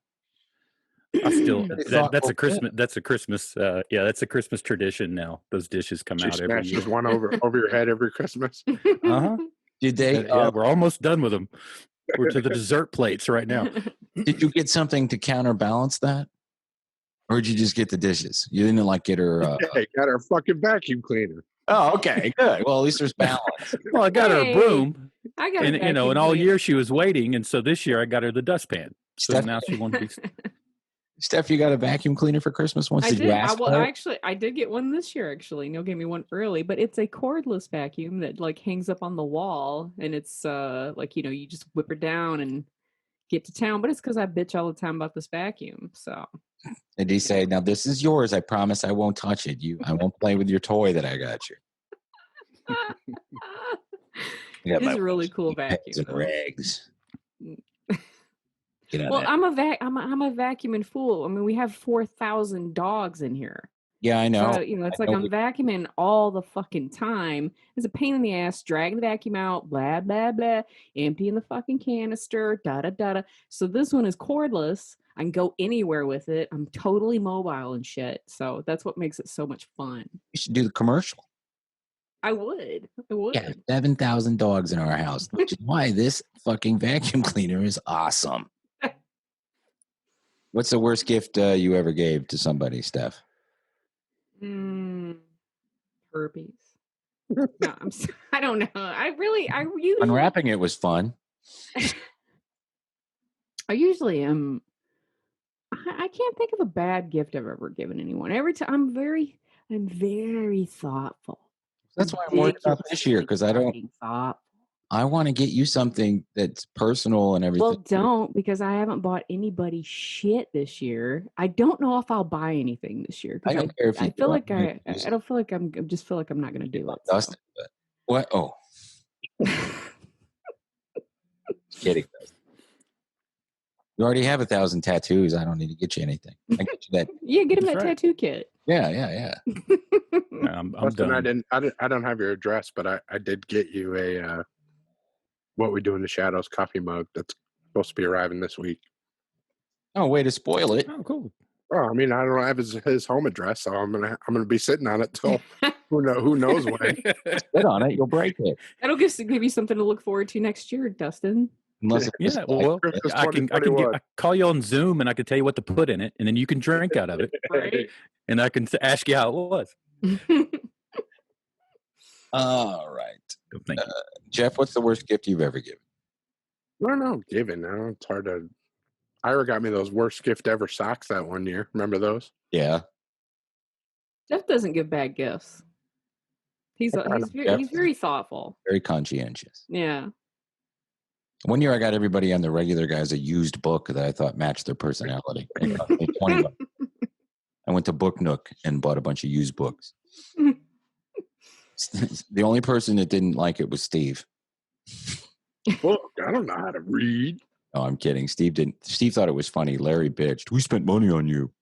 I still that's a Christmas tradition now. Those dishes come out every year. Just one over your head every Christmas. Uh-huh. Did they we're almost done with them. We're to the dessert plates right now. Did you get something to counterbalance that? Or did you just get the dishes? You didn't get her I got her fucking vacuum cleaner. Oh, okay, good. Well, at least there's balance. Well, I got her a broom. I got and and all year she was waiting, and so this year I got her the dustpan. So now she wants to be. Steph, you got a vacuum cleaner for Christmas once? I did. You ask for it? I did get one this year. Actually, Neil gave me one early, but it's a cordless vacuum that hangs up on the wall, and it's you just whip her down and get to town. But it's because I bitch all the time about this vacuum. So. Did he say, "Now this is yours. I promise I won't touch it. I won't play with your toy that I got you." It's a really cool vacuum. Rags. Well, I'm a vacuuming fool. I mean, we have 4,000 dogs in here. Yeah, I know. So, it's like I'm vacuuming all the fucking time. It's a pain in the ass, dragging the vacuum out, blah, blah, blah, emptying the fucking canister, da-da-da-da. So this one is cordless. I can go anywhere with it. I'm totally mobile and shit. So that's what makes it so much fun. You should do the commercial. I would. Yeah, 7,000 dogs in our house, which is why this fucking vacuum cleaner is awesome. What's the worst gift you ever gave to somebody, Steph? Herpes. No, I don't know. I usually Unwrapping it was fun. I usually am. I can't think of a bad gift I've ever given anyone. Every time I'm very thoughtful. That's why I'm worried about this year because I want to get you something that's personal and everything. Well, don't, because I haven't bought anybody shit this year. I don't know if I'll buy anything this year. I don't care if you I feel like I don't feel like I'm not going to do it. Dustin, so. What? Oh, kidding. You already have 1,000 tattoos. I don't need to get you anything. I get you that. Yeah, get him that tattoo kit. Yeah. I'm Dustin, done. I don't have your address, but I did get you a What We Do in the Shadows coffee mug that's supposed to be arriving this week. Oh, way to spoil it. Oh, cool. Oh, I mean, I don't have his home address, so I'm gonna be sitting on it till who knows when. Sit on it, you'll break it. That'll give you something to look forward to next year, Dustin. Unless I can call you on Zoom and I can tell you what to put in it, and then you can drink out of it. Right. And I can ask you how it was. All right. Thank you. Jeff, what's the worst gift you've ever given? I don't know, given now. It's hard to. Ira got me those worst gift ever socks that one year. Remember those? Yeah. Jeff doesn't give bad gifts. He's very thoughtful. Very conscientious. Yeah. One year I got everybody on the regular guys a used book that I thought matched their personality. It cost me $20. I went to Book Nook and bought a bunch of used books. The only person that didn't like it was Steve. Look, I don't know how to read. No, I'm kidding. Steve didn't. Steve thought it was funny. Larry bitched. We spent money on you.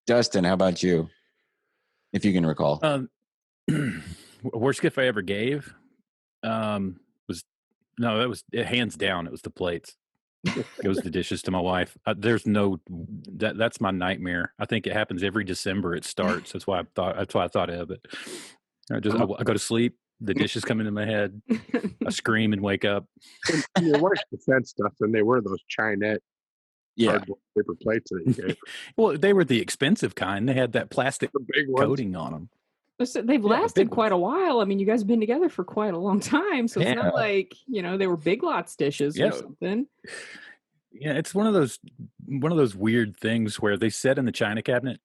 Dustin, how about you? If you can recall. Worst gift I ever gave was hands down. It was the plates. It was the dishes to my wife. There's no that's my nightmare. I think it happens every December. It starts. That's why I thought of it. I go to sleep. The dishes come into my head. I scream and wake up. In your wife's defense, Dustin, they were those Chinette cardboard paper plates that you gave. Well, they were the expensive kind. They had that plastic big coating on them. They've lasted quite a while. I mean, you guys have been together for quite a long time, so it's not like they were Big Lots dishes or something. Yeah, it's one of those weird things where they sit in the china cabinet,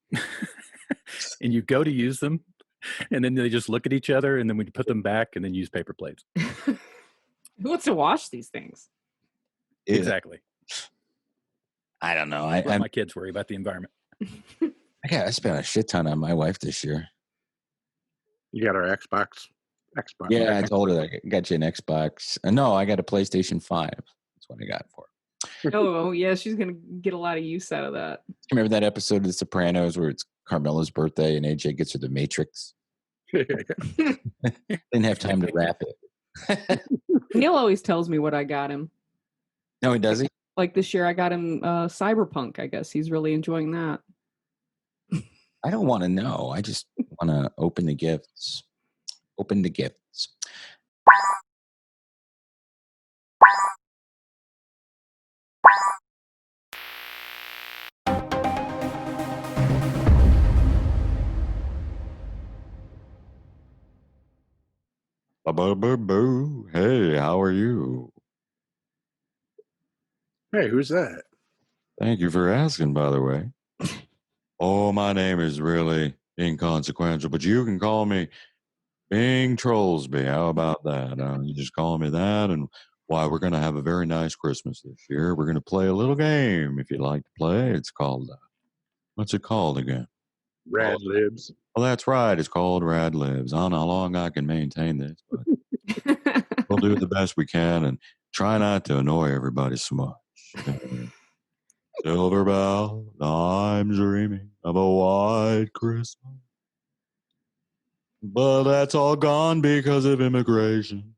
and you go to use them, and then they just look at each other, and then we put them back, and then use paper plates. Who wants to wash these things? Yeah. Exactly. I don't know. My kids worry about the environment. I spent a shit ton on my wife this year. You got our Xbox. Yeah, I told her I got you an Xbox. No, I got a PlayStation 5. That's what I got for her. Oh, yeah, she's going to get a lot of use out of that. Remember that episode of The Sopranos where it's Carmela's birthday and AJ gets her the Matrix? Didn't have time to wrap it. Neil always tells me what I got him. No, he doesn't. Like this year, I got him Cyberpunk. I guess he's really enjoying that. I don't want to know. I just want to open the gifts. Open the gifts. Hey, how are you? Hey, who's that? Thank you for asking, by the way. Oh, my name is really inconsequential, but you can call me Bing Trollsby. How about that? You just call me that, and we're going to have a very nice Christmas this year. We're going to play a little game, if you'd like to play. It's called, what's it called again? Rad Libs. Well, that's right. It's called Rad Libs. I don't know how long I can maintain this, but we'll do the best we can and try not to annoy everybody so much. Silver bell, I'm dreaming of a white Christmas. But that's all gone because of immigration.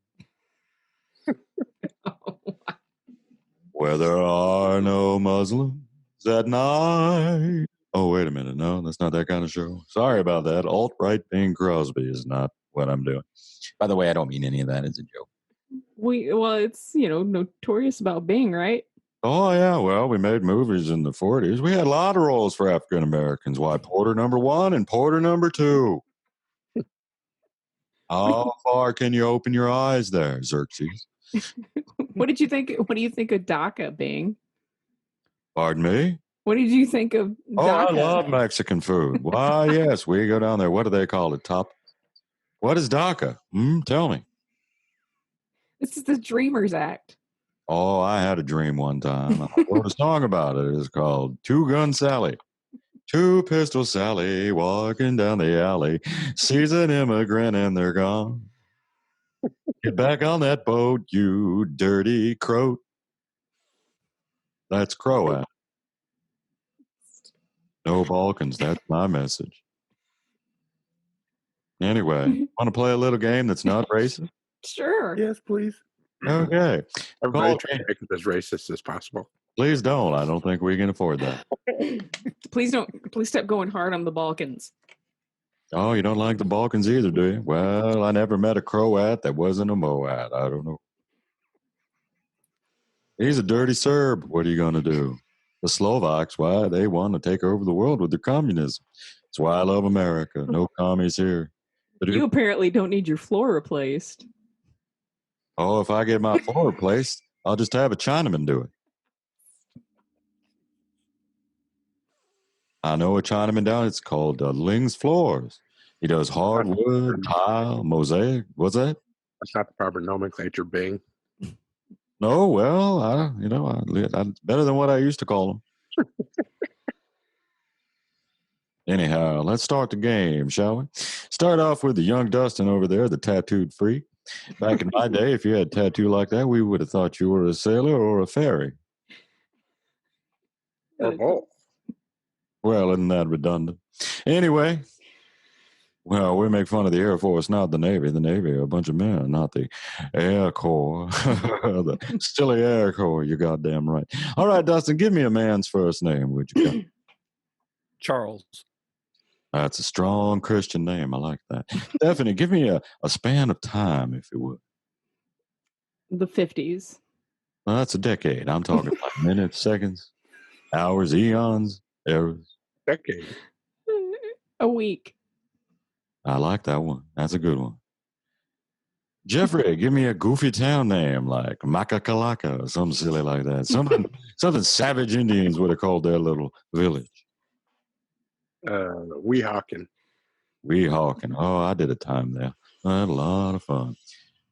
Where there are no Muslims at night. Oh, wait a minute. No, that's not that kind of show. Sorry about that. Alt-right Bing Crosby is not what I'm doing. By the way, I don't mean any of that. It's a joke. Well, it's, notorious about Bing, right? Oh, yeah. Well, we made movies in the 40s. We had a lot of roles for African Americans. Why, Porter number 1 and Porter number 2. How far can you open your eyes there, Xerxes? What do you think of DACA, Bing? Pardon me? What did you think of DACA? Oh, I love Mexican food. Why, yes, we go down there. What do they call it? What is DACA? Tell me. This is the Dreamers Act. Oh, I had a dream one time. I wrote a song about it. It's called Two Gun Sally. Two Pistol Sally walking down the alley, sees an immigrant and they're gone. Get back on that boat, you dirty croat. That's Croat. No Balkans. That's my message. Anyway, want to play a little game that's not racist? Sure. Yes, please. Okay. Everybody try to make it as racist as possible. Please don't. I don't think we can afford that. Please stop going hard on the Balkans. Oh, you don't like the Balkans either, do you? Well, I never met a Croat that wasn't a Moat. I don't know. He's a dirty Serb. What are you going to do? The Slovaks, why, they want to take over the world with their communism. That's why I love America. No commies here. But you apparently don't need your floor replaced. Oh, if I get my floor replaced, I'll just have a Chinaman do it. I know a Chinaman down. It's called Ling's Floors. He does hardwood, tile, mosaic. What's that? That's not the proper nomenclature, Bing. No, well, it's better than what I used to call them. Anyhow, let's start the game, shall we? Start off with the young Dustin over there, the tattooed freak. Back in my day, if you had a tattoo like that, we would have thought you were a sailor or a fairy. Or both. Well, isn't that redundant? Anyway, well, we make fun of the Air Force, not the Navy. The Navy are a bunch of men, not the Air Corps. The silly Air Corps, you're goddamn right. All right, Dustin, give me a man's first name, would you? Charles. That's a strong Christian name. I like that. Stephanie, give me a span of time, if you would. The 50s. Well, that's a decade. I'm talking like minutes, seconds, hours, eons, eras. Decade. A week. I like that one. That's a good one. Jeffrey, give me a goofy town name like Makakalaka or something silly like that. Something savage Indians would have called their little village. Weehawken. Weehawken. Oh, I did a time there. I had a lot of fun.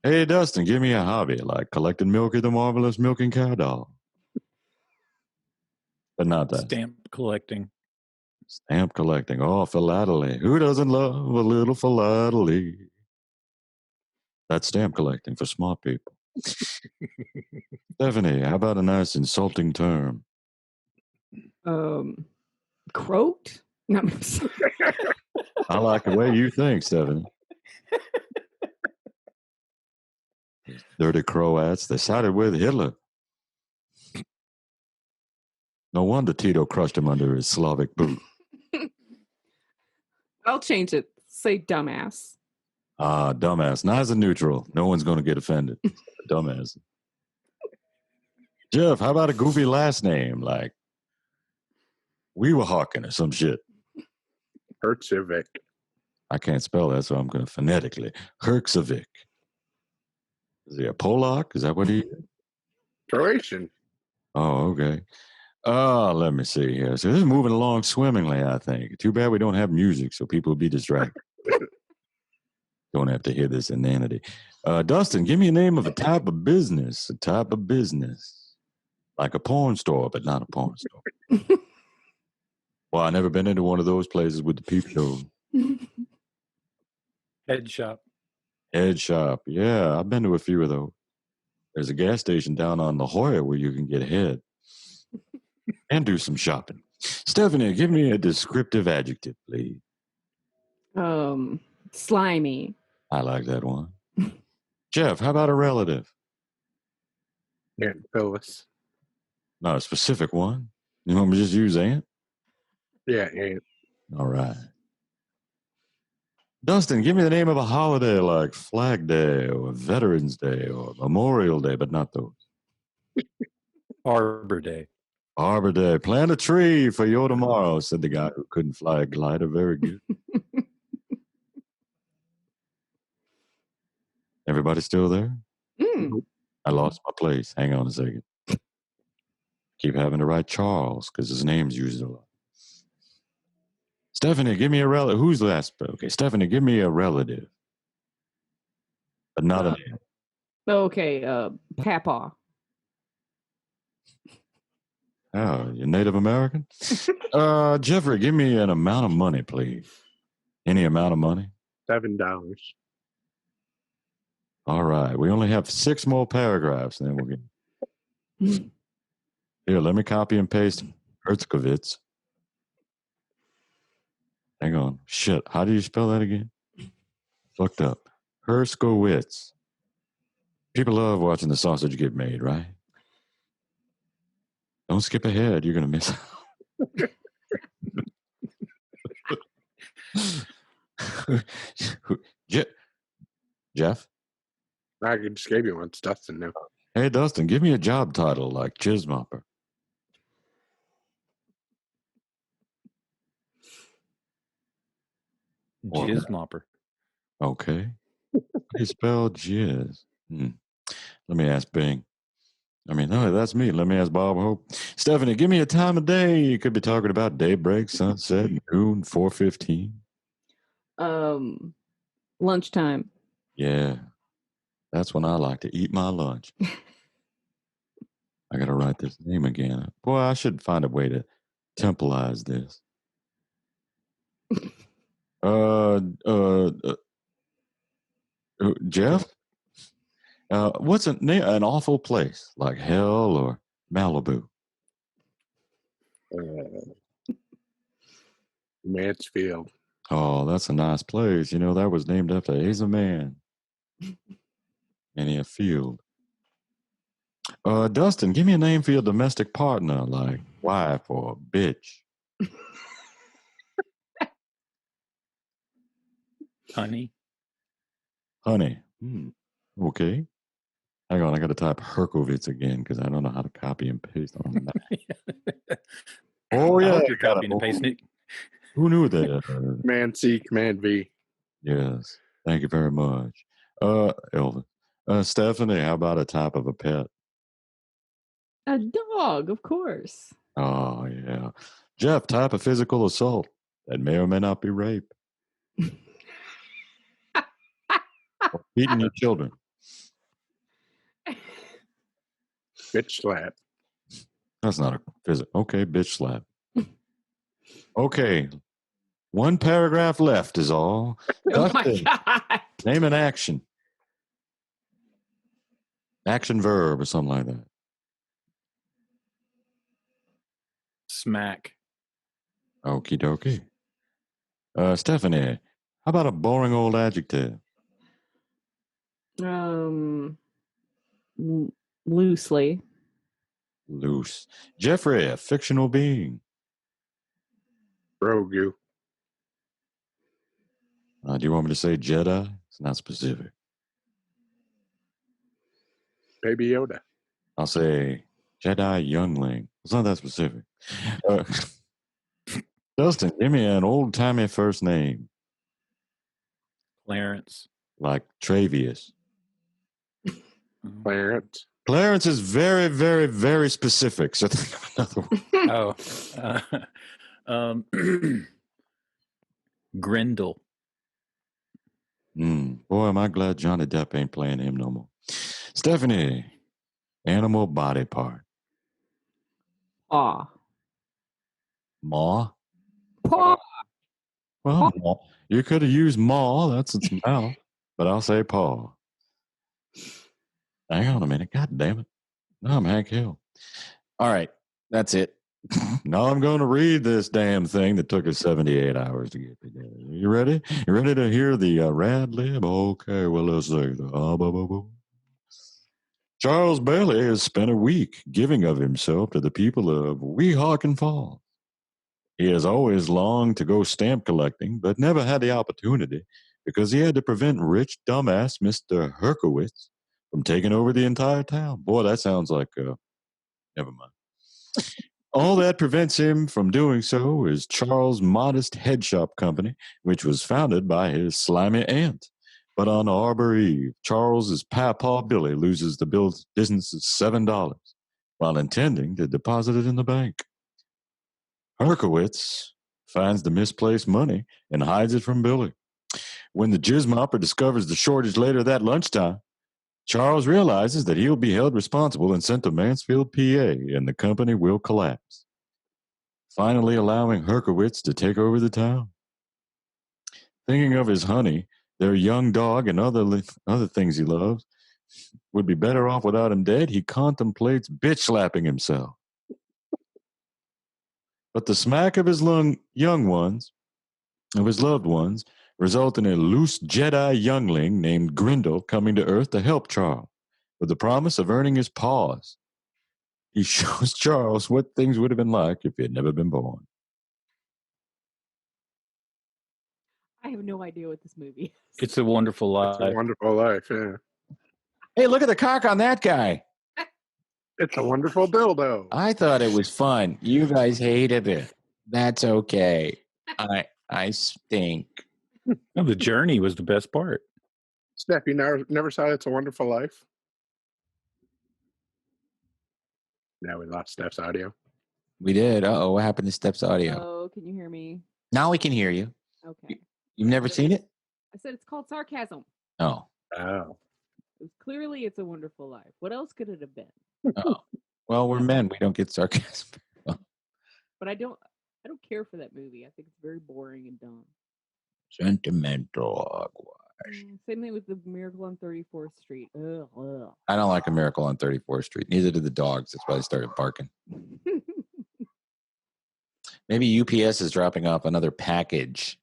Hey, Dustin, give me a hobby like collecting Milky the Marvelous Milking Cow Doll. But not that. Stamp collecting. Stamp collecting. Oh, philately. Who doesn't love a little philately? That's stamp collecting for smart people. Stephanie, how about a nice insulting term? Croaked? No, I'm sorry. I like the way you think, Stephanie. Dirty Croats, they sided with Hitler. No wonder Tito crushed him under his Slavic boot. I'll change it. Say dumbass. Ah, dumbass. Nice and neutral. No one's going to get offended. Dumbass. Jeff, how about a goofy last name like We Were Hawking or some shit? Hertzovic. I can't spell that, so I'm going to phonetically. Hertzovic. Is he a Polak? Is that what he is? Croatian. Oh, okay. Let me see here. So this is moving along swimmingly, I think. Too bad we don't have music, so people will be distracted. Don't have to hear this inanity. Dustin, give me a name of a type of business. A type of business. Like a porn store, but not a porn store. Well, I've never been into one of those places with the peep show. Head shop. Head shop. Yeah, I've been to a few of those. There's a gas station down on La Jolla where you can get head and do some shopping. Stephanie, give me a descriptive adjective, please. Slimy. I like that one. Jeff, how about a relative? Aunt Phyllis. Not a specific one. You want me to just use Aunt? Yeah, Aunt. All right. Dustin, give me the name of a holiday like Flag Day or Veterans Day or Memorial Day, but not those. Arbor Day. Arbor Day. Plant a tree for your tomorrow, said the guy who couldn't fly a glider. Very good. Everybody still there? I lost my place. Hang on a second. Keep having to write Charles because his name's used a lot. Stephanie, give me a relative. Who's last? Okay, Stephanie, give me a relative. But not a name. Okay, Papa. Oh, you're Native American? Jeffrey, give me an amount of money, please. Any amount of money? $7. All right. We only have 6 more paragraphs, and then we'll get. Here, let me copy and paste Hertzkovitz. Hang on. Shit. How do you spell that again? Fucked up. Hertzkovitz. People love watching the sausage get made, right? Don't skip ahead. You're going to miss out. Jeff? I just gave you one. It's Dustin now. Hey, Dustin, give me a job title like Chismopper. Jizzmopper. Okay. How do you spell jizz? Let me ask Bing. I mean, no, that's me. Let me ask Bob Hope. Stephanie, give me a time of day. You could be talking about daybreak, sunset, noon, 4:15. Lunchtime. Yeah, that's when I like to eat my lunch. I got to write this name again. Boy, I should find a way to templeize this. Jeff? What's an awful place like hell or Malibu? Mansfield. Oh, that's a nice place. You know, that was named after Asa Man. And a field. Dustin, give me a name for your domestic partner, like wife or bitch. Honey. Okay. Hang on, I got to type Herkovitz again because I don't know how to copy and paste on that. Oh, I yeah. hope you're copying and pasting it. Who knew that? Command C, Command V. Yes. Thank you very much. Elvin. Stephanie, how about a type of a pet? A dog, of course. Oh, yeah. Jeff, type of physical assault that may or may not be rape. Or beating your children. Bitch slap. That's not a physical. Okay, bitch slap. Okay. One paragraph left is all. Oh my Dustin, God. name an action. Action verb or something like that. Smack. Okie dokie. Stephanie, how about a boring old adjective? Loosely. Loose. Jeffrey, a fictional being. Grogu. Do you want me to say Jedi? It's not specific. Baby Yoda. I'll say Jedi youngling. It's not that specific. Dustin, give me an old-timey first name. Clarence. Like Travius. Clarence. Clarence is very, very, very specific. So another one. Grendel. Boy, am I glad Johnny Depp ain't playing him no more. Stephanie, animal body part. Paw. Maw? Paw. Well, maw. You could have used maw. That's its mouth. But I'll say paw. Hang on a minute. God damn it. No, I'm Hank Hill. All right. That's it. Now I'm going to read this damn thing that took us 78 hours to get together. You ready? You ready to hear the Rad Lib? Okay, well, let's say Charles Bailey has spent a week giving of himself to the people of Weehawken Falls. He has always longed to go stamp collecting, but never had the opportunity because he had to prevent rich dumbass Mr. Herkowitz from taking over the entire town. Boy, that sounds like, never mind. All that prevents him from doing so is Charles' modest head shop company, which was founded by his slimy aunt. But on Arbor Eve, Charles's papaw Billy loses the business's $7 while intending to deposit it in the bank. Herkowitz finds the misplaced money and hides it from Billy. When the Jizzmopper discovers the shortage later that lunchtime, Charles realizes that he'll be held responsible and sent to Mansfield, PA, and the company will collapse, finally allowing Herkowitz to take over the town. Thinking of his honey, their young dog, and other things he loves, would be better off without him dead, he contemplates bitch-slapping himself. But the smack of his young ones, of his loved ones, result in a loose Jedi youngling named Grendel coming to Earth to help Charles, with the promise of earning his paws. He shows Charles what things would have been like if he had never been born. I have no idea what this movie is. It's a Wonderful Life. It's a Wonderful Life, yeah. Hey, look at the cock on that guy. It's a wonderful dildo. I thought it was fun. You guys hated it. That's okay. I stink. No, the journey was the best part. Steph, you never saw It's a Wonderful Life? Now we lost Steph's audio. We did. Uh-oh, what happened to Steph's audio? Oh, can you hear me? Now we can hear you. Okay. You've never seen it? I said it's called sarcasm. Oh. Oh. Clearly, It's a Wonderful Life. What else could it have been? Oh. Well, we're men. We don't get sarcasm. But I don't care for that movie. I think it's very boring and dumb. Sentimental hogwash. Same thing with The Miracle on 34th Street. Ugh. I don't like A Miracle on 34th Street. Neither do the dogs. That's why they started barking. Maybe UPS is dropping off another package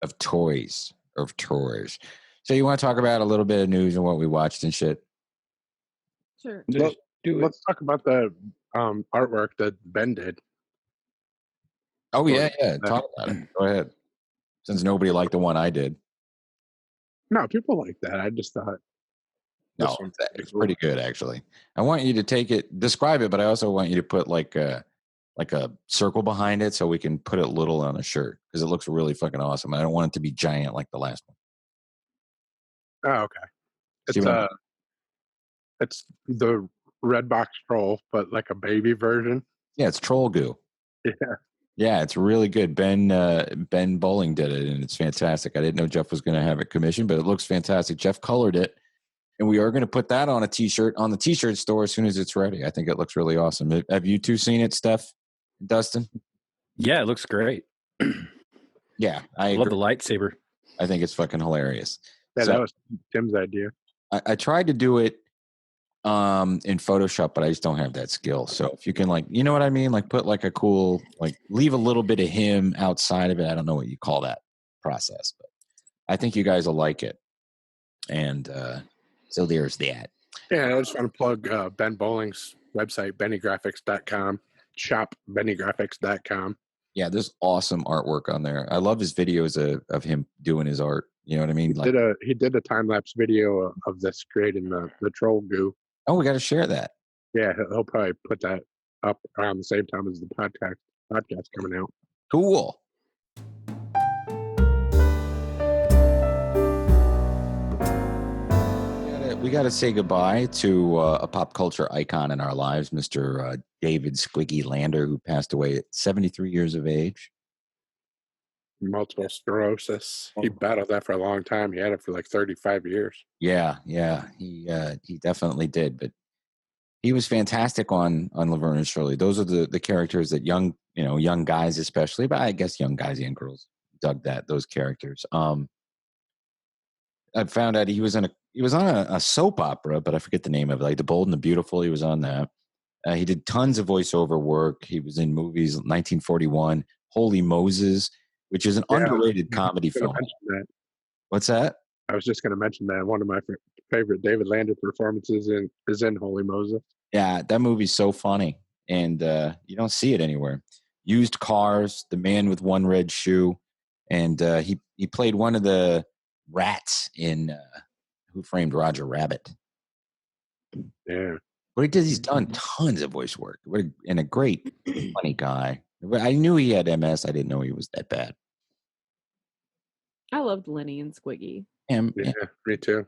of toys. So you want to talk about a little bit of news and what we watched and shit? Sure. Let's talk about the artwork that Ben did. Oh, yeah. Talk about it. Go ahead. Since nobody liked the one I did. No, people like that. I just thought. No, it's pretty good, actually. I want you to take it, describe it, but I also want you to put like a circle behind it so we can put it little on a shirt because it looks really fucking awesome. I don't want it to be giant like the last one. Oh, okay. It's the red box troll, but like a baby version. Yeah, it's troll goo. Yeah. Yeah, it's really good. Ben Bowling did it, and it's fantastic. I didn't know Jeff was going to have it commissioned, but it looks fantastic. Jeff colored it, and we are going to put that on a T-shirt on the T-shirt store as soon as it's ready. I think it looks really awesome. Have you two seen it, Steph, Dustin? Yeah, it looks great. Yeah, I love the lightsaber. I think it's fucking hilarious. Yeah, So, that was Tim's idea. I tried to do it in Photoshop, but I just don't have that skill. So if you can, like, you know what I mean? Like put like a cool, like leave a little bit of him outside of it. I don't know what you call that process, but I think you guys will like it. And so there's that. Yeah, I just want to plug Ben Bowling's website, bennygraphics.com, shop bennygraphics.com. Yeah, there's awesome artwork on there. I love his videos of him doing his art. You know what I mean? He did a time-lapse video of this creating the troll goo. Oh, we got to share that. Yeah, he'll probably put that up around the same time as the podcast coming out. Cool. We got to say goodbye to a pop culture icon in our lives, Mr. David Squiggy Lander, who passed away at 73 years of age. Multiple sclerosis. He battled that for a long time. He had it for like 35 years. Yeah, he definitely did. But he was fantastic on Laverne and Shirley. Those are the characters that young guys especially, but I guess young guys and girls dug those characters. I found out he was on a soap opera, but I forget the name of it, like The Bold and the Beautiful. He was on that. He did tons of voiceover work. He was in movies, 1941, Holy Moses, which is an underrated comedy film. What's that? I was just going to mention that. One of my favorite David Lander performances is in Holy Moses. Yeah, that movie's so funny, and you don't see it anywhere. Used Cars, The Man with One Red Shoe, and he played one of the rats in Who Framed Roger Rabbit. Yeah. What he does, he's done tons of voice work. And a great, funny guy. I knew he had MS. I didn't know he was that bad. I loved Lenny and Squiggy. Yeah, me too.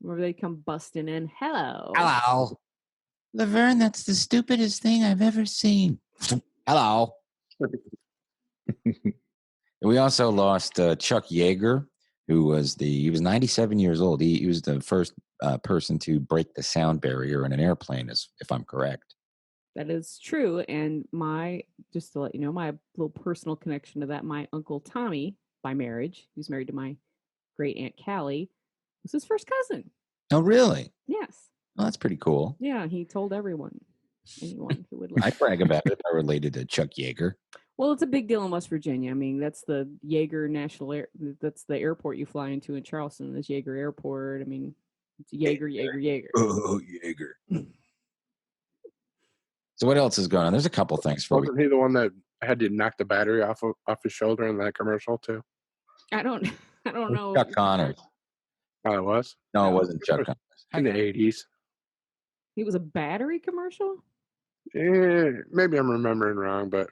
Where they come busting in. Hello. Laverne, that's the stupidest thing I've ever seen. Hello. We also lost Chuck Yeager, who was 97 years old. He was the first person to break the sound barrier in an airplane, if I'm correct. That is true. And just to let you know, my little personal connection to that, my Uncle Tommy, by marriage, who's married to my great Aunt Callie, was his first cousin. Oh, really? Yes. Well, that's pretty cool. Yeah, he told anyone who would I brag about it. I related to Chuck Yeager. Well, it's a big deal in West Virginia. I mean, that's the Yeager that's the airport you fly into in Charleston, this Yeager Airport. I mean, it's Yeager. Oh, Yeager. So what else is going on? There's a couple things for Wasn't he the one that had to knock the battery off his shoulder in that commercial too? I don't know. Chuck Connors. Oh, it was? No, it wasn't Chuck Connors. In the 80s. He was a battery commercial? Maybe I'm remembering wrong, but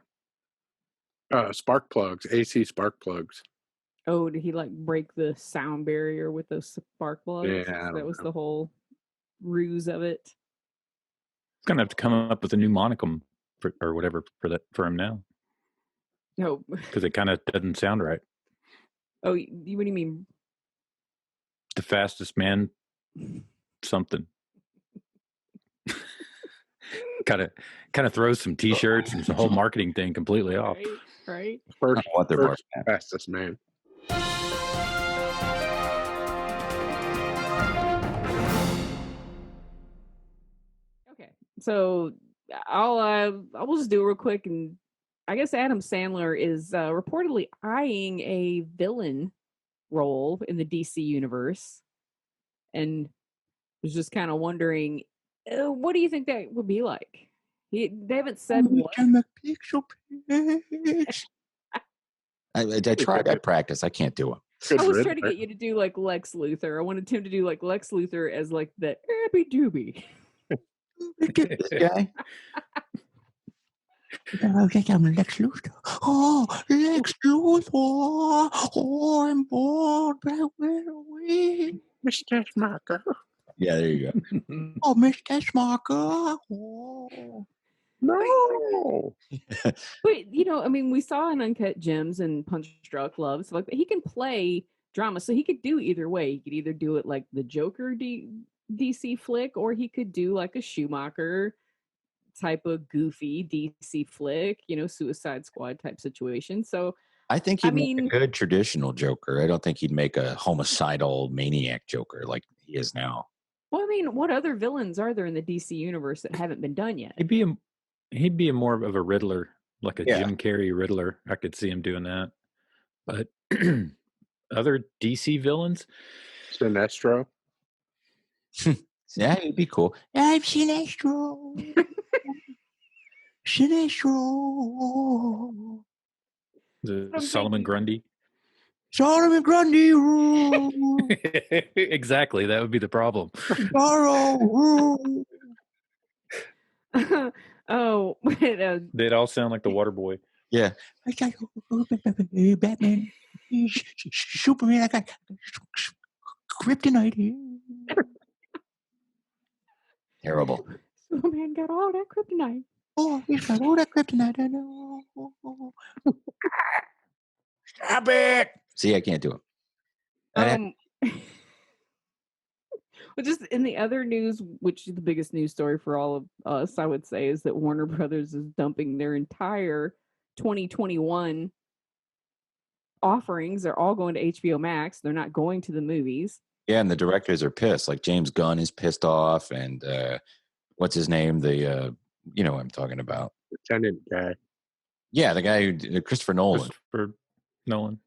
spark plugs, AC spark plugs. Oh, did he like break the sound barrier with those spark plugs? Yeah, That was the whole ruse of it. gonna have to come up with a new monicum or whatever for him now, No. because it kind of doesn't sound right. Oh, what do you mean? The fastest man, something. kind of throws some T-shirts and the whole marketing thing completely off. Right. First, what they're first marking. fastest man. Okay, so I'll just do it real quick, and I guess Adam Sandler is reportedly eyeing a villain role in the DC universe, and was just kind of wondering, what do you think that would be like? They haven't said what. I tried. I practiced. I can't do it. Good I was Riddler. trying to get you to do like Lex Luthor. I wanted Tim to do like Lex Luthor as like the Abby Doobie. This guy. I'm Lex Luthor. Oh, Lex Luthor. Oh, I'm bored, but I went away. Mr. Smarker. Yeah, there you go. Oh, Mr. Smarker. Oh. No. But you know, I mean, we saw in Uncut Gems and Punch Drunk Love, so like he can play drama, so he could do either way. He could either do it like the Joker DC flick, or he could do like a Schumacher type of goofy DC flick, you know, Suicide Squad type situation. So I think he'd make a good traditional Joker. I don't think he'd make a homicidal maniac Joker like he is now. Well, I mean, what other villains are there in the DC universe that haven't been done yet? He'd be more of a Riddler, like a Jim Carrey Riddler. I could see him doing that. But other DC villains? Sinestro. Yeah, he'd be cool. I'm Sinestro. Sinestro. Solomon Grundy. Solomon Grundy. Exactly. That would be the problem. Oh, they'd all sound like the Water Boy. Yeah. Batman. Superman. I got kryptonite here. Terrible. Superman got all that kryptonite. Oh, he's got all that kryptonite. I know. Stop it. See, I can't do it. But just in the other news, which is the biggest news story for all of us, I would say, is that Warner Brothers is dumping their entire 2021 offerings. They're all going to HBO Max. They're not going to the movies. Yeah, and the directors are pissed. Like James Gunn is pissed off, and what's his name? The you know what I'm talking about. The Tenant guy. Yeah, the guy who Christopher Nolan.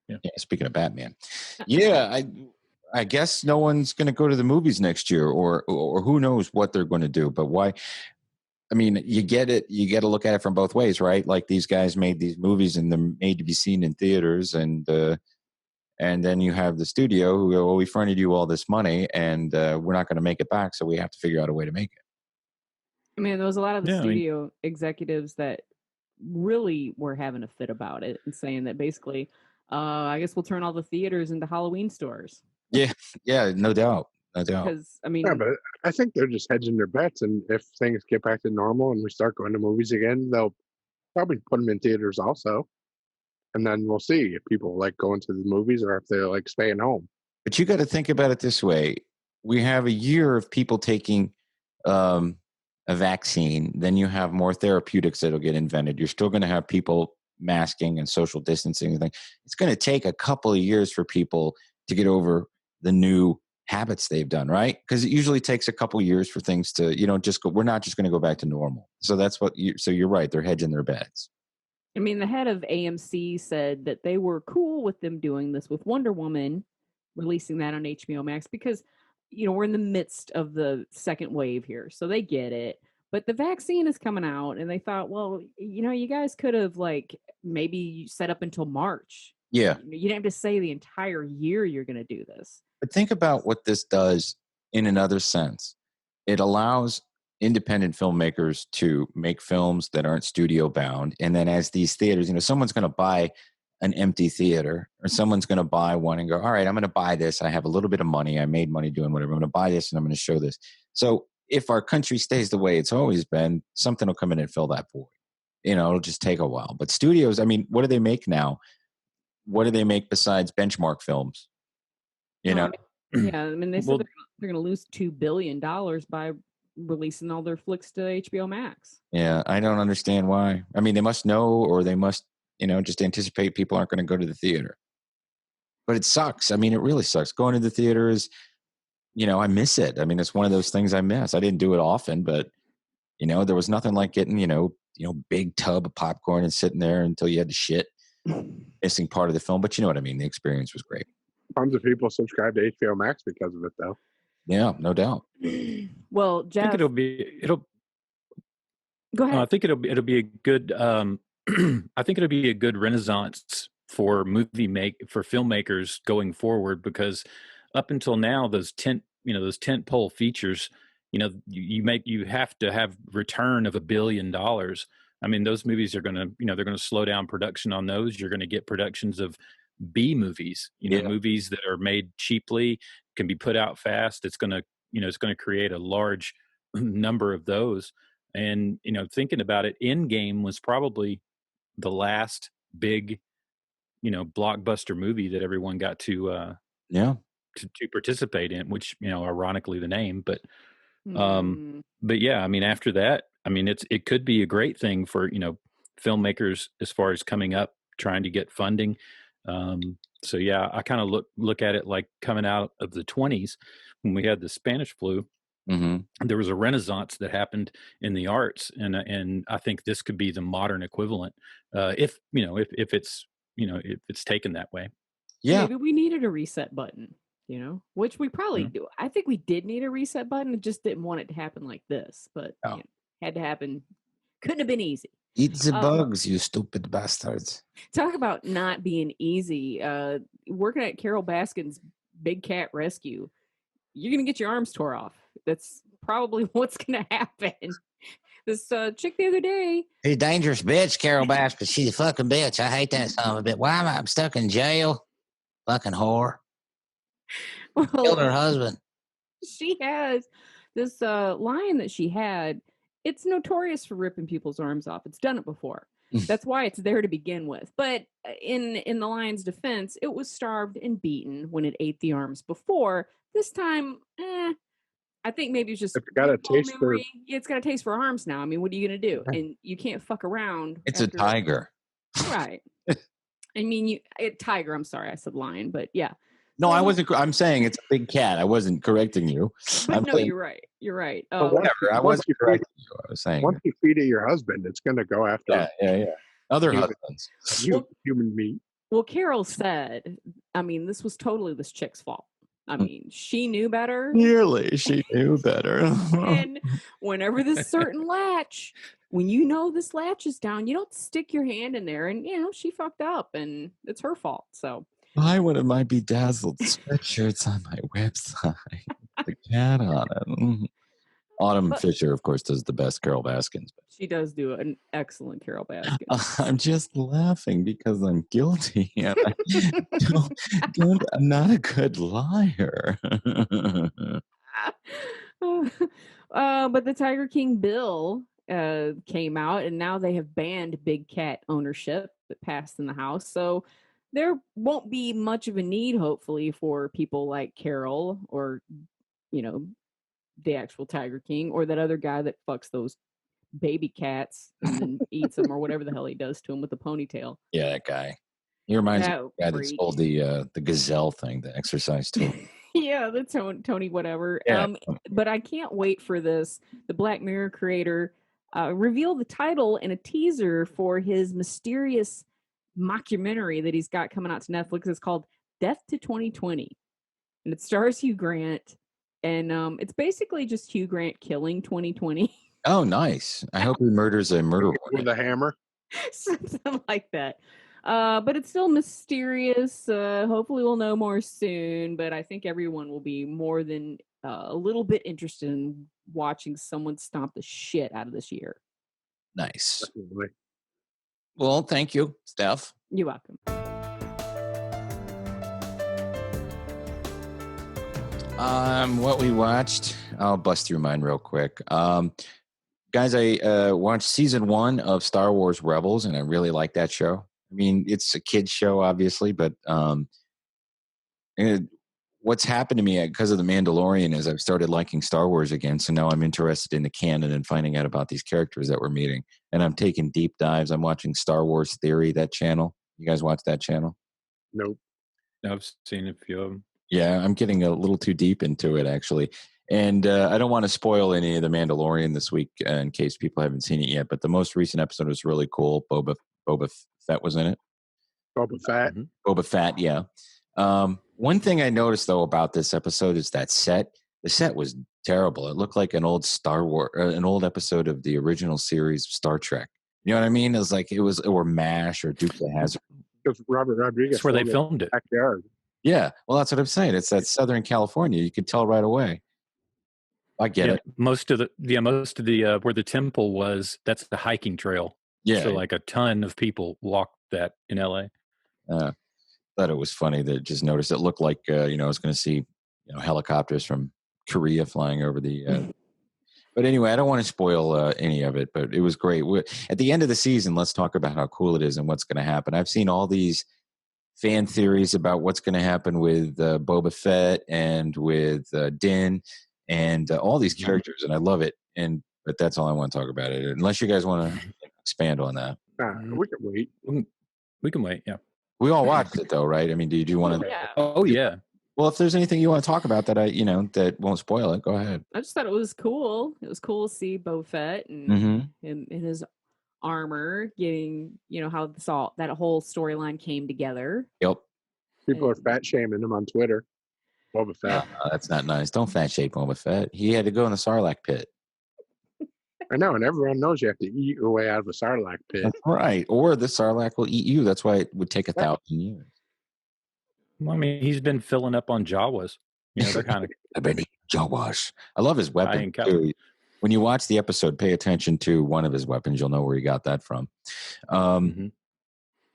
Yeah. Speaking of Batman. Yeah, I guess no one's going to go to the movies next year, or who knows what they're going to do. But why? I mean, you get it. You got to look at it from both ways, right? Like these guys made these movies and they're made to be seen in theaters, and then you have the studio who go, well, we fronted you all this money, and we're not going to make it back, so we have to figure out a way to make it. I mean, there was a lot of the studio executives that really were having a fit about it and saying that basically, I guess we'll turn all the theaters into Halloween stores. Yeah, no doubt. Because I mean, yeah, but I think they're just hedging their bets, and if things get back to normal and we start going to movies again, they'll probably put them in theaters also, and then we'll see if people like going to the movies or if they're like staying home. But you got to think about it this way: we have a year of people taking a vaccine, then you have more therapeutics that'll get invented. You're still going to have people masking and social distancing and things. It's going to take a couple of years for people to get over the new habits they've done, right? Because it usually takes a couple of years for things to, just go, we're not just going to go back to normal. So that's so you're right. They're hedging their bets. I mean, the head of AMC said that they were cool with them doing this with Wonder Woman, releasing that on HBO Max, because, we're in the midst of the second wave here. So they get it. But the vaccine is coming out, and they thought, well, you guys could have maybe set up until March. Yeah. You didn't have to say the entire year you're going to do this. But think about what this does in another sense. It allows independent filmmakers to make films that aren't studio bound. And then as these theaters, someone's going to buy an empty theater, or someone's going to buy one and go, all right, I'm going to buy this. I have a little bit of money. I made money doing whatever. I'm going to buy this and I'm going to show this. So if our country stays the way it's always been, something will come in and fill that void. It'll just take a while. But studios, I mean, what do they make now? What do they make besides benchmark films? Yeah, I mean, they said Well, they're going to lose $2 billion by releasing all their flicks to HBO Max. Yeah, I don't understand why. I mean, they must know, or they must, just anticipate people aren't going to go to the theater. But it sucks. I mean, it really sucks. Going to the theater is, I miss it. I mean, it's one of those things I miss. I didn't do it often, but, there was nothing like getting, big tub of popcorn and sitting there until you had to shit, missing part of the film. But you know what I mean? The experience was great. Tons of people subscribe to HBO Max because of it, though. Yeah, no doubt. Well, Jeff, I think it'll go ahead. I think it'll be a good I think it'll be a good renaissance for filmmakers going forward, because up until now those tent pole features, you have to have return of $1 billion. I mean, those movies are going to, they're going to slow down production on those. You're going to get productions of B movies, movies that are made cheaply, can be put out fast. It's going to create a large number of those. And, thinking about it, Endgame was probably the last big, blockbuster movie that everyone got to participate in, which, ironically the name, but yeah, I mean, after that, I mean, it could be a great thing for, filmmakers as far as coming up, trying to get funding. So yeah, I kind of look at it like coming out of the 1920s when we had the Spanish flu. Mm-hmm. There was a renaissance that happened in the arts, and I think this could be the modern equivalent, if it's taken that way. Yeah, maybe we needed a reset button, which we probably do. I think we did need a reset button. I just didn't want it to happen like this, but had to happen. Couldn't have been easy. Eat the bugs, you stupid bastards. Talk about not being easy. Working at Carol Baskin's Big Cat Rescue, you're going to get your arms tore off. That's probably what's going to happen. This chick the other day. She's a dangerous bitch, Carol Baskin. She's a fucking bitch. I hate that son of a bitch. Why am I stuck in jail? Fucking whore. Well, killed her husband. She has this lion that she had. It's notorious for ripping people's arms off. It's done it before. That's why it's there to begin with. But in the lion's defense, it was starved and beaten when it ate the arms before. This time, I think maybe it's just it's got a taste for. It's got a taste for arms now. I mean, what are you gonna do? And you can't fuck around. It's a tiger, right? I mean, tiger. I'm sorry, I said lion, but yeah. No, I wasn't. I'm saying it's a big cat. I wasn't correcting you. But no, you're right. You're right. Oh, whatever. I wasn't correcting you. I was saying. Once you feed it your husband, it's going to go after. Yeah. Other husbands. Human meat. Well, Carol said, I mean, this was totally this chick's fault. I mean, she knew better. Clearly, she knew better. And whenever this certain latch, when you know this latch is down, you don't stick your hand in there. And, she fucked up and it's her fault. So. Buy one of my bedazzled sweatshirts on my website. The cat on it. Autumn Fisher, of course, does the best Carol Baskins. She does do an excellent Carol Baskins. I'm just laughing because I'm guilty. And I'm not a good liar. But the Tiger King bill came out, and now they have banned big cat ownership that passed in the House. So there won't be much of a need, hopefully, for people like Carol or, the actual Tiger King or that other guy that fucks those baby cats and then eats them or whatever the hell he does to them with the ponytail. Yeah, that guy. He reminds me of the guy that sold the gazelle thing, the exercise tool. Yeah, the Tony whatever. Yeah. But I can't wait for this. The Black Mirror creator revealed the title in a teaser for his mysterious mockumentary that he's got coming out to Netflix. It's called Death to 2020, and it stars Hugh Grant, and it's basically just Hugh Grant killing 2020. Oh, nice. I hope he murders a murderer with a hammer. Something like that. But it's still mysterious. Hopefully we'll know more soon, but I think everyone will be more than a little bit interested in watching someone stomp the shit out of this year. Nice. Definitely. Well, thank you, Steph. You're welcome. What we watched, I'll bust through mine real quick. Guys, I watched season 1 of Star Wars Rebels, and I really like that show. I mean, it's a kid's show, obviously, but what's happened to me because of The Mandalorian is I've started liking Star Wars again. So now I'm interested in the canon and finding out about these characters that we're meeting. And I'm taking deep dives. I'm watching Star Wars Theory, that channel. You guys watch that channel? Nope. I've seen a few of them. Yeah, I'm getting a little too deep into it, actually. And I don't want to spoil any of The Mandalorian this week in case people haven't seen it yet. But the most recent episode was really cool. Boba Fett was in it. Boba Fett. Boba Fett, yeah. One thing I noticed though about this episode is that set. The set was terrible. It looked like an old an old episode of the original series of Star Trek. You know what I mean? It was like or MASH or Dukes of Hazzard. Because Robert Rodriguez. That's where they filmed it. Backyard. Yeah, well, that's what I'm saying. It's that Southern California. You could tell right away. I get it. Most of the where the temple was, that's the hiking trail. Yeah. So like a ton of people walked that in LA. Thought it was funny that just noticed it looked like I was going to see helicopters from Korea flying over the. But anyway, I don't want to spoil any of it, but it was great. At the end of the season, let's talk about how cool it is and what's going to happen. I've seen all these fan theories about what's going to happen with Boba Fett and with Din and all these characters, and I love it. But that's all I want to talk about it. Unless you guys want to expand on that. We can wait. We can wait. Yeah. We all watched it though, right? I mean, did you want to? Yeah. Oh yeah. Well, if there's anything you want to talk about that that won't spoil it, go ahead. I just thought it was cool. It was cool to see Boba Fett and him in his armor, getting how that whole storyline came together. Yep. People are fat shaming him on Twitter. Boba Fett. That's not nice. Don't fat shame Boba Fett. He had to go in the Sarlacc pit. I know, and everyone knows you have to eat your way out of a Sarlacc pit. That's right. Or the Sarlacc will eat you. That's why it would take 1,000 years. Well, I mean, he's been filling up on Jawas. They're kind of. I've been eating Jawas. I love his weapon too. When you watch the episode, pay attention to one of his weapons. You'll know where he got that from.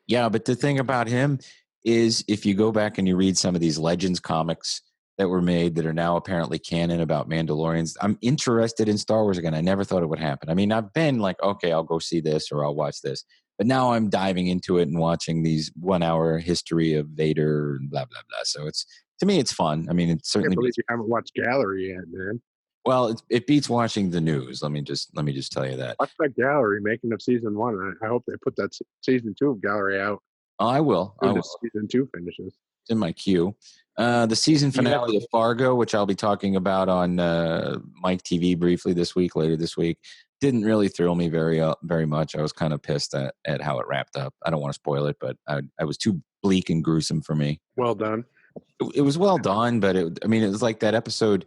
Yeah, but the thing about him is if you go back and you read some of these Legends comics that were made that are now apparently canon about Mandalorians, I'm interested in Star Wars again. I never thought it would happen. I mean, I've been like, okay, I'll go see this or I'll watch this. But now I'm diving into it and watching these 1 hour history of Vader and blah, blah, blah. So to me, it's fun. I mean, it's certainly. I can't believe you haven't watched Gallery yet, man. Well, it beats watching the news. Let me just tell you that. Watch that Gallery making of season 1. I hope they put that season 2 of Gallery out. Oh, I will. Season 2 finishes. It's in my queue. The season finale of Fargo, which I'll be talking about on Mike TV briefly later this week, didn't really thrill me very much. I was kind of pissed at how it wrapped up. I don't want to spoil it, but I was too bleak and gruesome for me. Well done. It was well done, but it was like that episode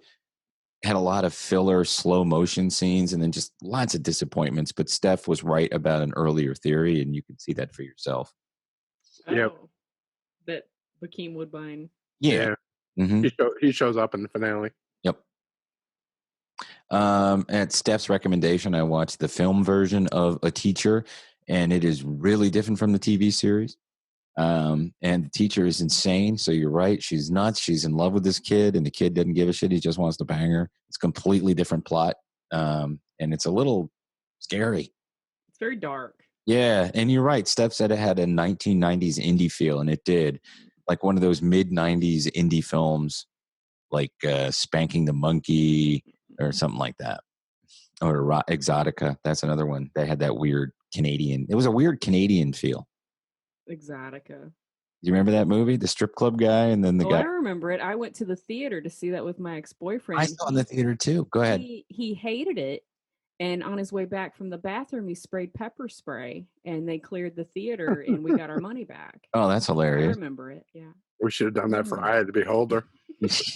had a lot of filler, slow motion scenes, and then just lots of disappointments. But Steph was right about an earlier theory, and you can see that for yourself. Yep. That Hakeem Woodbine. Yeah. Mm-hmm. He shows up in the finale. Yep. At Steph's recommendation, I watched the film version of A Teacher, and it is really different from the TV series. And the teacher is insane. So you're right. She's nuts. She's in love with this kid, and the kid doesn't give a shit. He just wants to bang her. It's a completely different plot. And it's a little scary. It's very dark. Yeah. And you're right. Steph said it had a 1990s indie feel, and it did. Like one of those mid-90s indie films, like Spanking the Monkey or something like that. Or Exotica. That's another one. They had that weird Canadian. It was a weird Canadian feel. Exotica. You remember that movie? The strip club guy and then the guy. I remember it. I went to the theater to see that with my ex-boyfriend. I saw it in the theater too. Go ahead. He hated it. And on his way back from the bathroom, he sprayed pepper spray, and they cleared the theater, and we got our money back. Oh, that's hilarious. I remember it, yeah. We should have done that for Eye of the Beholder.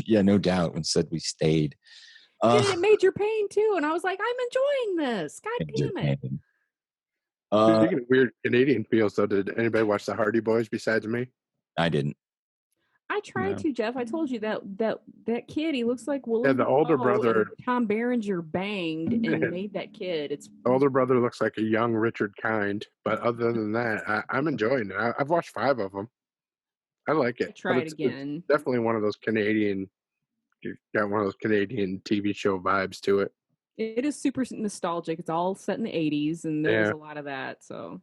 Yeah, no doubt. Instead, we stayed. It made your pain, too. And I was like, I'm enjoying this. God damn it. Speaking of weird Canadian feels, though, did anybody watch the Hardy Boys besides me? I didn't. I tried to, Jeff. I told you that kid, he looks like Willem. Yeah, the older brother. Tom Berenger banged and made that kid. The older brother looks like a young Richard Kind, but other than that, I'm enjoying it. I've watched 5 of them. I like it. Try it again. It's definitely one of those Canadian got one of those Canadian TV show vibes to it. It is super nostalgic. It's all set in the 80s, and there's Yeah. a lot of that. So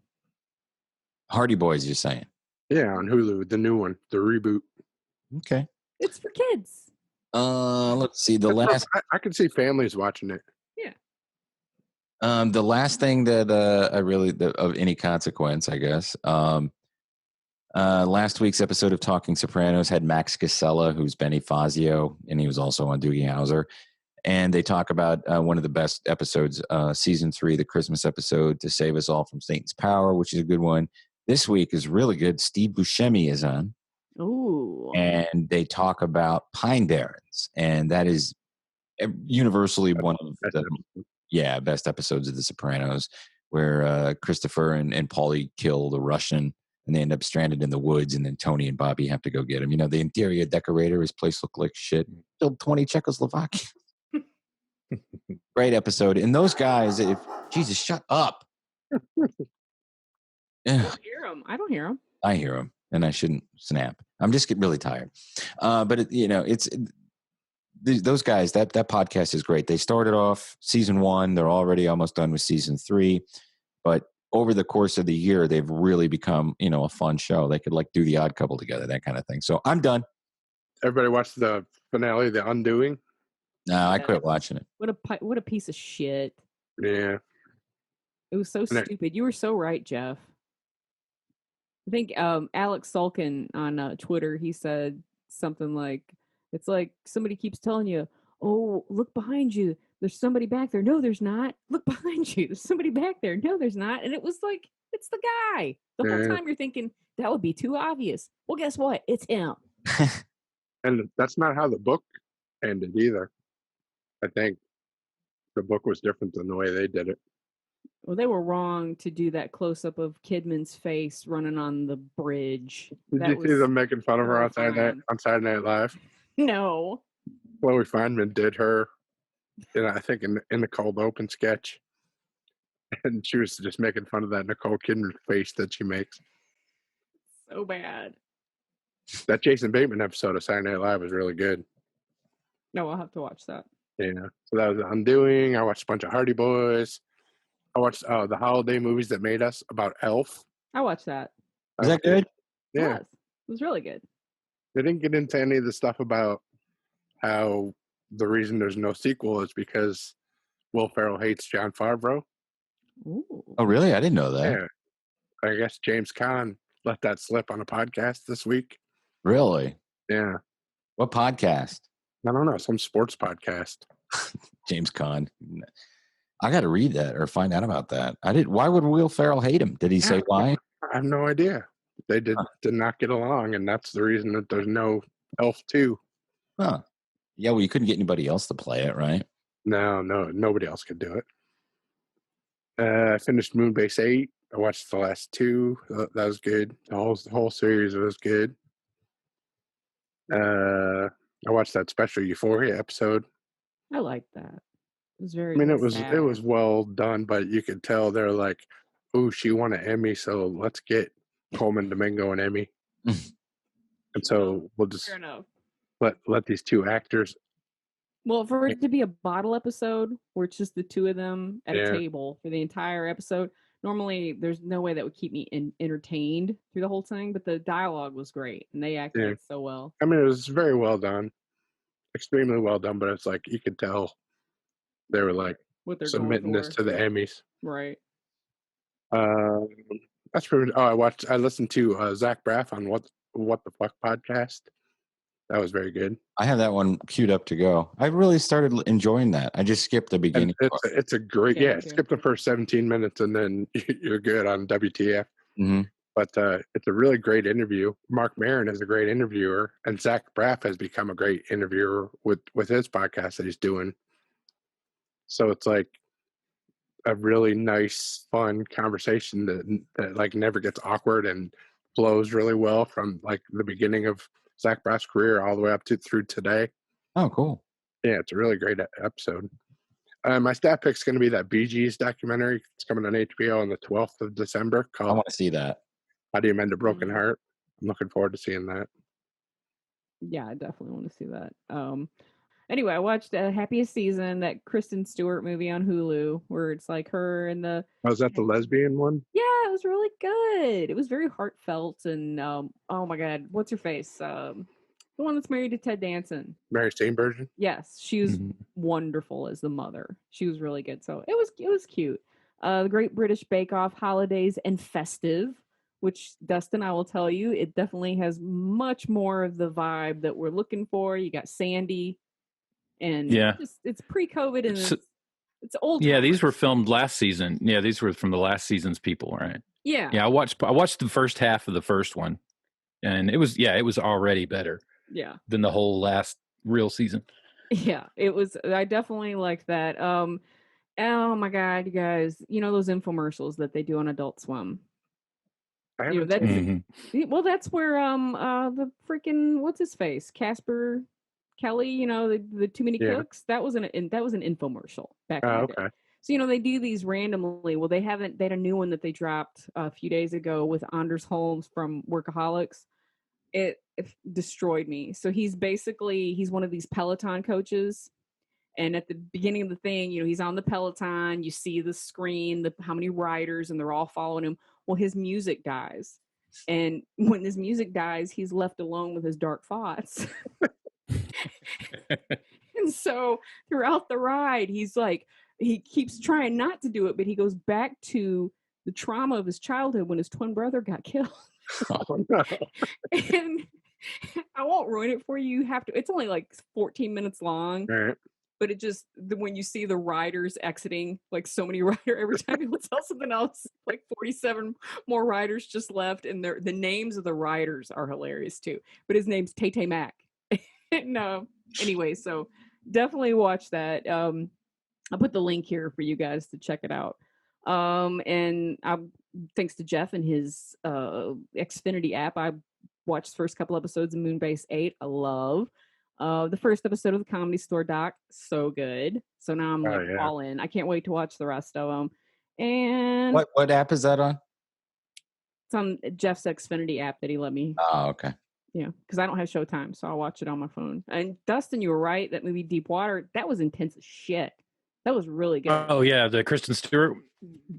Hardy Boys, you're saying? Yeah, on Hulu, the new one, the reboot. Okay. it's for kids. Let's see. I can see families watching it. The last thing that I really of any consequence, I guess. Last week's episode of Talking Sopranos had Max Casella, who's Benny Fazio, and he was also on Doogie Howser. And they talk about one of the best episodes, season 3, the Christmas episode, To Save Us All from Satan's Power, which is a good one. This week is really good. Steve Buscemi is on. Ooh. And they talk about Pine Barrens, and that is universally one of the best episodes of The Sopranos, where Christopher and Paulie kill the Russian, and they end up stranded in the woods, and then Tony and Bobby have to go get him. You know, the interior decorator, his place looked like shit. Built 20 Czechoslovakia. Great episode. And those guys, Jesus, shut up. I don't hear him. I hear him, and I shouldn't snap. I'm just getting really tired. But those guys, that podcast is great. They started off season 1. They're already almost done with season 3. But over the course of the year, they've really become, a fun show. They could do The Odd Couple together, that kind of thing. So I'm done. Everybody watched the finale, The Undoing? No, I quit watching it. What a piece of shit. Yeah. It was so stupid. You were so right, Jeff. I think Alex Sulkin on Twitter, he said something like, it's like somebody keeps telling you, oh, look behind you. There's somebody back there. No, there's not. Look behind you. There's somebody back there. No, there's not. And it was like, it's the guy. The whole time you're thinking, that would be too obvious. Well, guess what? It's him. And that's not how the book ended either. I think the book was different than the way they did it. Well, they were wrong to do that close-up of Kidman's face running on the bridge. Did you see them making fun of her on Saturday Night Live? No. Chloe Fineman did her, I think in the cold open sketch. And she was just making fun of that Nicole Kidman face that she makes. So bad. That Jason Bateman episode of Saturday Night Live was really good. No, I'll have to watch that. Yeah. So that was The Undoing. I watched a bunch of Hardy Boys. I watched the holiday movies that made us about Elf. I watched that. Is that good? Yeah. It was really good. They didn't get into any of the stuff about how the reason there's no sequel is because Will Ferrell hates Jon Favreau. Ooh. Oh, really? I didn't know that. Yeah. I guess James Caan let that slip on a podcast this week. Really? Yeah. What podcast? I don't know. Some sports podcast. James Caan. I got to read that or find out about that. Why would Will Ferrell hate him? Did he say why? I have no idea. They did not get along, and that's the reason that there's no Elf 2. Huh. Yeah, well, you couldn't get anybody else to play it, right? No, nobody else could do it. I finished Moonbase 8. I watched the last 2. That was good. The whole series was good. I watched that special Euphoria episode. I liked that. It was very. I mean, it was well done, but you could tell they're like, "Oh, she won an Emmy, so let's get Coleman Domingo an Emmy." And so we'll just let these 2 actors. Well, for it to be a bottle episode where it's just the 2 of them at a table for the entire episode, normally there's no way that would keep me entertained through the whole thing. But the dialogue was great, and they acted it so well. I mean, it was very well done, extremely well done. But it's like you could tell they were like submitting this to the Emmys, right? That's pretty. I listened to Zach Braff on What the Fuck podcast. That was very good. I have that one queued up to go. I really started enjoying that. I just skipped the beginning. It's a great, skip the first 17 minutes and then you're good on WTF. Mm-hmm. But it's a really great interview. Mark Maron is a great interviewer, and Zach Braff has become a great interviewer with his podcast that he's doing. So it's like a really nice, fun conversation that like never gets awkward and flows really well from like the beginning of Zach Braff's career all the way up through today. Oh, cool. Yeah, it's a really great episode. My stat pick's going to be that Bee Gees documentary. It's coming on HBO on the 12th of December. I want to see that. How Do You Mend a Broken Heart? I'm looking forward to seeing that. Yeah, I definitely want to see that. Anyway, I watched Happiest Season, that Kristen Stewart movie on Hulu, where it's like her and the Was that the lesbian one? yeah, it was really good. It was very heartfelt and oh my god, what's her face? The one that's married to Ted Danson. Mary Steenburgen? Yes, she was Mhm. wonderful as the mother. She was really good. So it was cute. The Great British Bake Off, Holidays and Festive, which Dustin, I will tell you, it definitely has much more of the vibe that we're looking for. You got Sandy, and Yeah. it's pre-COVID and So- it's old. Yeah, these were timers. filmed last season. Yeah, these were from the last season's people, right? Yeah, Yeah, I watched the first half of the first one, and it was already better yeah. than the whole last real season. Yeah, it was. I definitely liked that. Oh my god, you guys! You know those infomercials that they do on Adult Swim. I You know haven't that's seen it. well, that's where the freaking what's his face Casper Kelly. You know the Too Many Yeah. Cooks. That was an infomercial back in Oh, the day. okay. So you know they do these randomly. Well, they had a new one that they dropped a few days ago with Anders Holmes from Workaholics. It destroyed me. So he's one of these Peloton coaches. And at the beginning of the thing, you know, he's on the Peloton. You see the screen, how many riders, and they're all following him. Well, his music dies. And when his music dies, he's left alone with his dark thoughts. And so throughout the ride, he's like, he keeps trying not to do it, but he goes back to the trauma of his childhood when his twin brother got killed. Oh, no. And I won't ruin it for you. You have to, it's only like 14 minutes long. All right. But it just when you see the riders exiting, like so many riders every time he lets out something else, like 47 more riders just left, and the names of the riders are hilarious too. But his name's Tay Mac. No, anyway, so definitely watch that. I'll put the link here for you guys to check it out. And thanks to Jeff and his Xfinity app, I watched the first couple episodes of Moonbase 8. I love. The first episode of the Comedy Store doc, so good. So now I'm like all in. I can't wait to watch the rest of them. And What app is that on? it's on Jeff's Xfinity app that he let me. Oh, okay. Yeah, because I don't have Showtime, so I'll watch it on my phone. And Dustin, you were right. That movie Deep Water, that was intense as shit. That was really good. Oh yeah, the Kristen Stewart.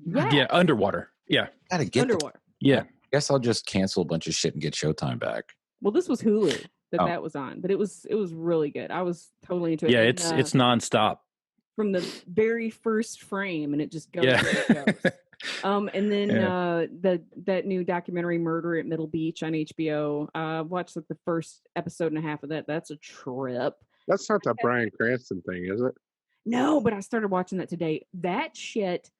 Yeah, Underwater. Yeah, Gotta get Underwater. Yeah. I guess I'll just cancel a bunch of shit and get Showtime back. Well, this was Hulu that was on, but it was really good. I was totally into it. Yeah, And, it's nonstop from the very first frame, and it just goes. Yeah. It goes. And then that new documentary Murder at Middle Beach on HBO. Watched like the first episode and a half of that. That's a trip. That's not that Bryan Cranston thing, is it? No, but I started watching that today. That shit.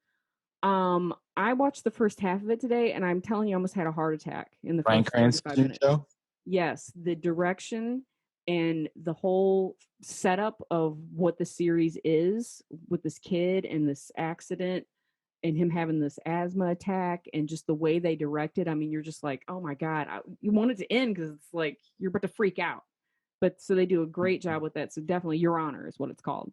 I watched the first half of it today, and I'm telling you, I almost had a heart attack in the Bryan first 45 Cranston minutes. show? Yes, the direction and the whole setup of what the series is with this kid and this accident and him having this asthma attack and just the way they direct it. I mean, you're just like, oh my God, you want it to end because it's like you're about to freak out. But so they do a great job with that. So definitely Your Honor is what it's called.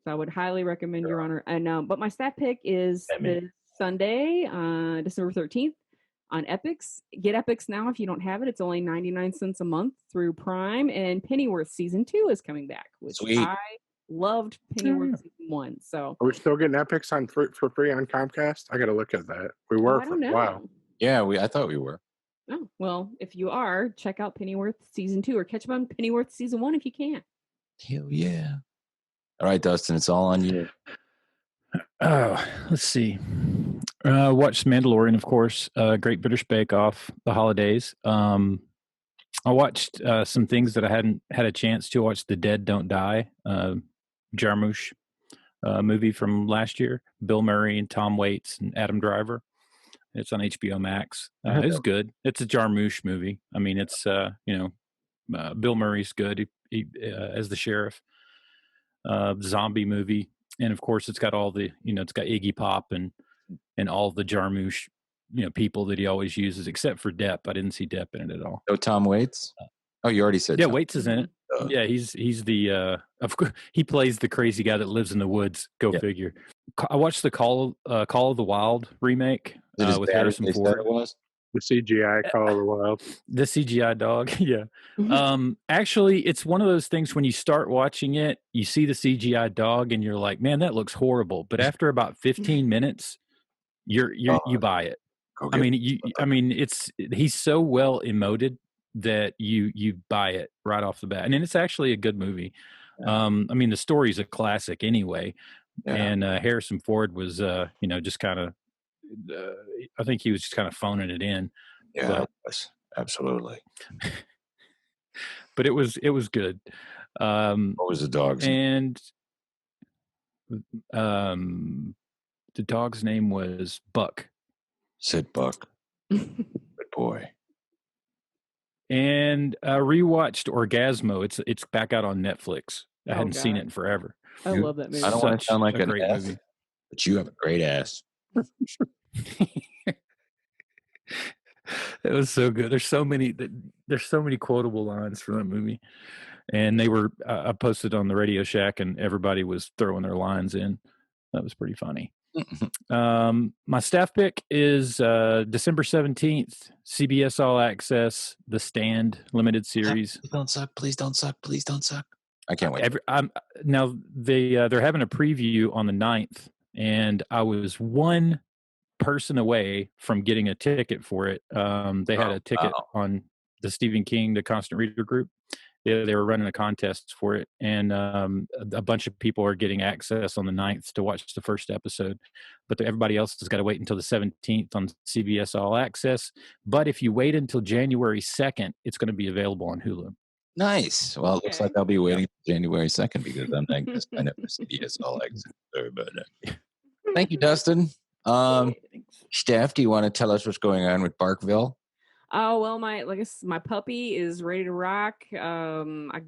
So I would highly recommend Your Honor. And but my stat pick is this Sunday, December 13th on Epix. Get Epix now if you don't have it. It's only 99 cents a month through Prime. And Pennyworth season 2 is coming back, which I loved Pennyworth season 1. So are we still getting Epix on for free on Comcast? I got to look at that. We were for a while. Yeah, I thought we were. Oh, well, if you are, check out Pennyworth season 2 or catch up on Pennyworth season 1 if you can. Hell yeah. All right, Dustin, it's all on you. Oh, let's see. Watched Mandalorian, of course. Great British Bake Off, The Holidays. I watched some things that I hadn't had a chance to watch. The Dead Don't Die, Jarmusch movie from last year. Bill Murray and Tom Waits and Adam Driver. It's on HBO Max. It's good. It's a Jarmusch movie. I mean, it's Bill Murray's good he as the sheriff. Zombie movie, and of course it's got all the it's got Iggy Pop and all the Jarmusch people that he always uses, except for Depp. I didn't see Depp in it at all. No Tom Waits. Oh, you already said. Yeah, Tom. Waits is in it. Yeah, he's the of course he plays the crazy guy that lives in the woods. Go figure. I watched the Call of the Wild remake with Harrison Ford. It was? The CGI Call of the Wild. The CGI dog. Yeah. Actually, it's one of those things when you start watching it, you see the CGI dog and you're like, man, that looks horrible. But after about 15 minutes, you buy it. I mean, he's so well emoted that you buy it right off the bat. And then it's actually a good movie. I mean, the story's a classic anyway. Yeah. And Harrison Ford was just kind of I think he was just kind of phoning it in. Yeah, absolutely. But it was good. What was the dog's name? And the dog's name was Buck. Sid Buck. Good boy. And I rewatched Orgasmo. It's back out on Netflix. I hadn't seen it in forever. I love that movie. I don't want to sound like a great movie, but you have a great ass. It was so good. There's so many quotable lines from that movie, and they were I posted on the Radio Shack, and everybody was throwing their lines in. That was pretty funny. My staff pick is December 17th, CBS All Access, The Stand limited series. Please don't suck. Please don't suck. Please don't suck. I can't wait. Now they're having a preview on the 9th, and I was one person away from getting a ticket for it. They had a ticket on the Stephen King, the Constant Reader group. They were running a contest for it, and a bunch of people are getting access on the 9th to watch the first episode. But everybody else has got to wait until the 17th on CBS All Access. But if you wait until January 2nd, it's going to be available on Hulu. Nice. Well, it looks like I'll be waiting January 2nd because I'm not going to sign up for CBS All Access. But thank you, Dustin. Steph, do you want to tell us what's going on with Barkville? Oh, well, my puppy is ready to rock. I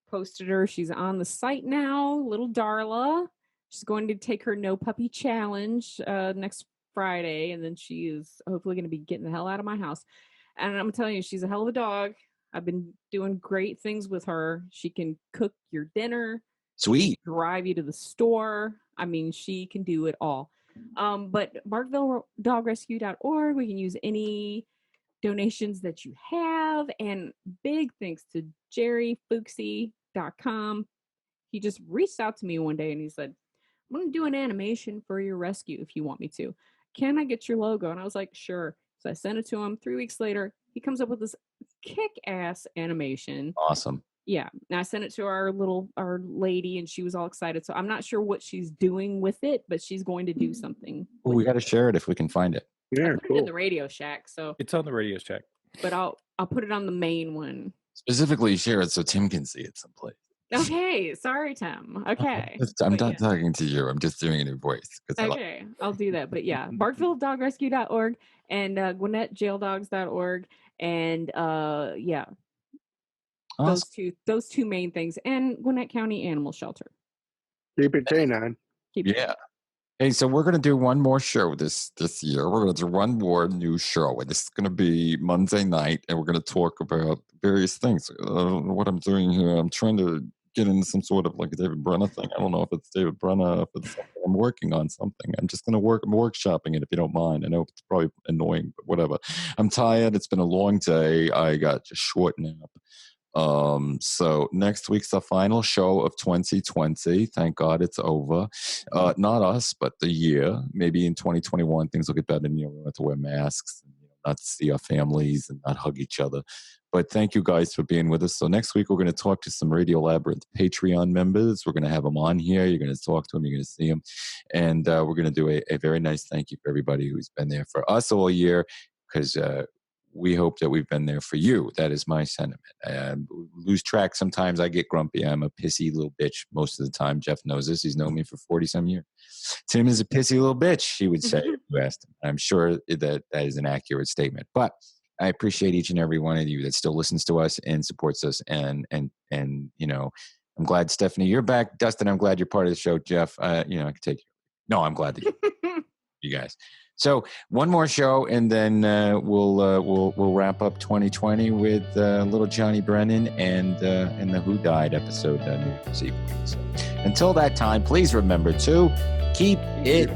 posted her. She's on the site now, little Darla. She's going to take her no puppy challenge next Friday, and then she is hopefully going to be getting the hell out of my house. And I'm telling you, she's a hell of a dog. I've been doing great things with her. She can cook your dinner. Sweet. Drive you to the store. I mean, she can do it all. But BarkvilleDogRescue.org, we can use any donations that you have, and big thanks to JerryFuchsie.com. He just reached out to me one day and he said, I'm going to do an animation for your rescue if you want me to. Can I get your logo? And I was like, sure. So I sent it to him. 3 weeks later, he comes up with this kick-ass animation. Awesome. Yeah. And I sent it to our lady, and she was all excited. So I'm not sure what she's doing with it, but she's going to do something. Well, we got to share it if we can find it. Yeah, cool. It in the Radio Shack, so it's on the Radio Shack. But I'll put it on the main one. Specifically, share it so Tim can see it someplace. Okay, sorry, Tim. Okay, I'm not talking to you. I'm just doing it in voice. Okay, I'll do that. But yeah, BarkvilleDogRescue.org and GwinnettJailDogs.org, and yeah, awesome. those two main things, and Gwinnett County Animal Shelter. Keep it canine. Yeah. Hey, so we're going to do one more show this year. We're going to do one more new show, and this is going to be Monday night, and we're going to talk about various things. I don't know what I'm doing here. I'm trying to get into some sort of like a David Brenner thing. I don't know if it's David Brenner, if it's something. I'm working on something. I'm just going to I'm workshopping it, if you don't mind. I know it's probably annoying, but whatever. I'm tired. It's been a long day. I got a short nap. So next week's the final show of 2020. Thank God it's over. Not us, but the year. Maybe in 2021 things will get better, and we don't have to wear masks and not see our families and not hug each other. But thank you guys for being with us. So next week we're going to talk to some Radio Labyrinth Patreon members. We're going to have them on here. You're going to talk to them. You're going to see them. And we're going to do a very nice thank you for everybody who's been there for us all year, because we hope that we've been there for you. That is my sentiment. Lose track sometimes. I get grumpy. I'm a pissy little bitch most of the time. Jeff knows this. He's known me for 40-some years. Tim is a pissy little bitch, he would say if you asked him. I'm sure that is an accurate statement. But I appreciate each and every one of you that still listens to us and supports us. And you know, I'm glad, Stephanie, you're back. Dustin, I'm glid you're part of the show. Jeff, I can take you. No, I'm glad that you guys. So one more show, and then we'll wrap up 2020 with little Johnny Brennan and the Who Died episode New Year's Eve. So until that time, please remember to keep it.